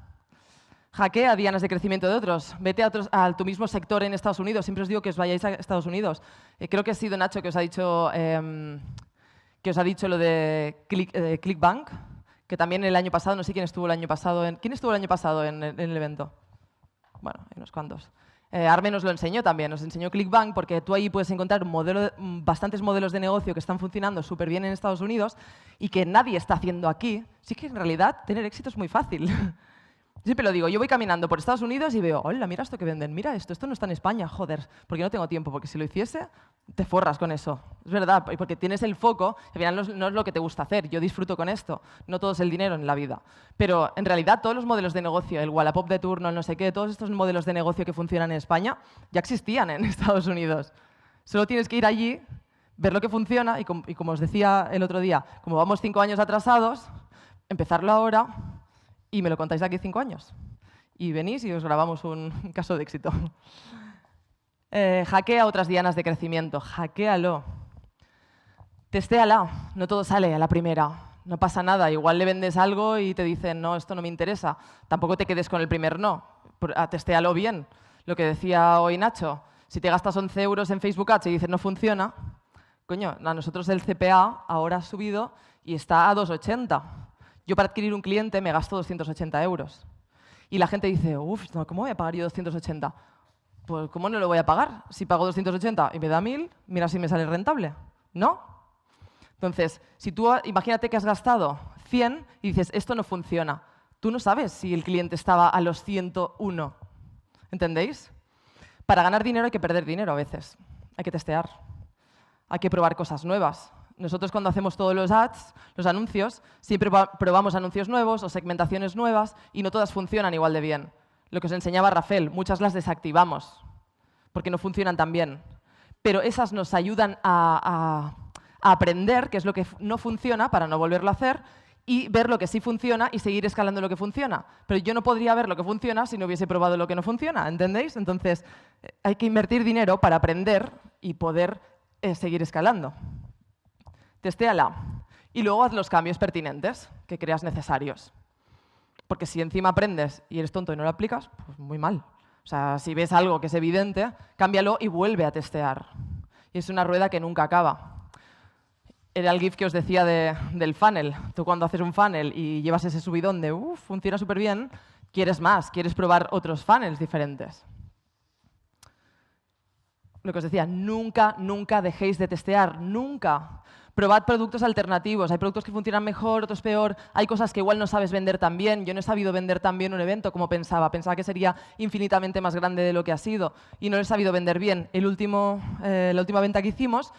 Hackea dianas de crecimiento de otros. Vete a tu mismo sector en Estados Unidos. Siempre os digo que os vayáis a Estados Unidos. Creo que ha sido Nacho que os ha dicho lo de ClickBank, que también el año pasado, no sé quién estuvo el año pasado en el evento. Bueno, hay unos cuantos. Arme nos lo enseñó también, nos enseñó ClickBank, porque tú ahí puedes encontrar bastantes modelos de negocio que están funcionando súper bien en Estados Unidos y que nadie está haciendo aquí. Sí que en realidad tener éxito es muy fácil. Siempre lo digo, yo voy caminando por Estados Unidos y veo, hola, mira esto que venden, mira esto no está en España, joder, porque no tengo tiempo, porque si lo hiciese, te forras con eso. Es verdad, porque tienes el foco, al final no es lo que te gusta hacer, yo disfruto con esto, no todo es el dinero en la vida. Pero en realidad todos los modelos de negocio, el Wallapop de turno, el no sé qué, todos estos modelos de negocio que funcionan en España, ya existían en Estados Unidos. Solo tienes que ir allí, ver lo que funciona y como os decía el otro día, como vamos 5 años atrasados, empezarlo ahora. Y me lo contáis de aquí 5 años. Y venís y os grabamos un caso de éxito. Hackea otras dianas de crecimiento. Hackéalo. Testéala. No todo sale a la primera. No pasa nada. Igual le vendes algo y te dicen, no, esto no me interesa. Tampoco te quedes con el primer no. Testéalo bien. Lo que decía hoy Nacho. Si te gastas 11 euros en Facebook Ads y dices no funciona, coño, a nosotros el CPA ahora ha subido y está a 2,80. Yo para adquirir un cliente me gasto 280 euros. Y la gente dice, uff, ¿cómo voy a pagar yo 280? Pues ¿cómo no lo voy a pagar? Si pago 280 y me da 1000, mira si me sale rentable. ¿No? Entonces, si tú imagínate que has gastado 100 y dices, esto no funciona. Tú no sabes si el cliente estaba a los 101. ¿Entendéis? Para ganar dinero hay que perder dinero a veces. Hay que testear. Hay que probar cosas nuevas. Nosotros cuando hacemos todos los ads, los anuncios, siempre probamos anuncios nuevos o segmentaciones nuevas y no todas funcionan igual de bien. Lo que os enseñaba Rafael, muchas las desactivamos porque no funcionan tan bien. Pero esas nos ayudan a aprender qué es lo que no funciona para no volverlo a hacer y ver lo que sí funciona y seguir escalando lo que funciona. Pero yo no podría ver lo que funciona si no hubiese probado lo que no funciona, ¿entendéis? Entonces, hay que invertir dinero para aprender y poder seguir escalando. Testéala y luego haz los cambios pertinentes que creas necesarios. Porque si encima aprendes y eres tonto y no lo aplicas, pues muy mal. O sea, si ves algo que es evidente, cámbialo y vuelve a testear. Y es una rueda que nunca acaba. Era el GIF que os decía del funnel. Tú cuando haces un funnel y llevas ese subidón de funciona súper bien, quieres más, quieres probar otros funnels diferentes. Lo que os decía, nunca, nunca dejéis de testear, nunca. Probad productos alternativos. Hay productos que funcionan mejor, otros peor. Hay cosas que igual no sabes vender tan bien. Yo no he sabido vender tan bien un evento como pensaba. Pensaba que sería infinitamente más grande de lo que ha sido y no lo he sabido vender bien. La última venta que hicimos,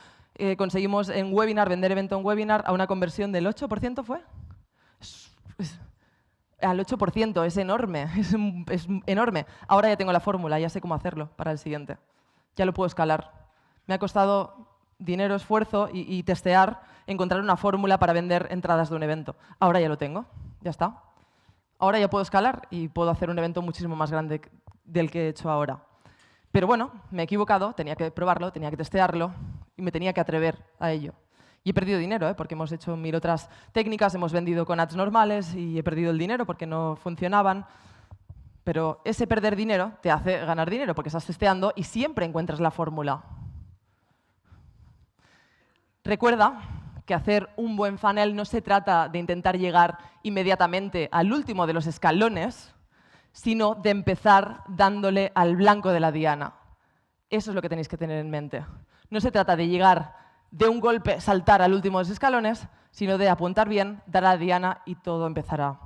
conseguimos en webinar, vender evento en webinar a una conversión del 8%, ¿fue? Al 8%, es enorme, es enorme. Ahora ya tengo la fórmula, ya sé cómo hacerlo para el siguiente. Ya lo puedo escalar. Me ha costado dinero, esfuerzo y testear, encontrar una fórmula para vender entradas de un evento. Ahora ya lo tengo, ya está. Ahora ya puedo escalar y puedo hacer un evento muchísimo más grande del que he hecho ahora. Pero bueno, me he equivocado, tenía que probarlo, tenía que testearlo y me tenía que atrever a ello. Y he perdido dinero, porque hemos hecho 1000 otras técnicas, hemos vendido con ads normales y he perdido el dinero porque no funcionaban. Pero ese perder dinero te hace ganar dinero porque estás testeando y siempre encuentras la fórmula. Recuerda que hacer un buen funnel no se trata de intentar llegar inmediatamente al último de los escalones, sino de empezar dándole al blanco de la diana. Eso es lo que tenéis que tener en mente. No se trata de llegar de un golpe, saltar al último de los escalones, sino de apuntar bien, dar a la diana y todo empezará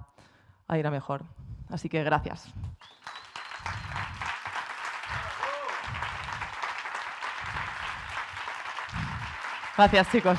a ir a mejor. Así que gracias. Gracias, chicos.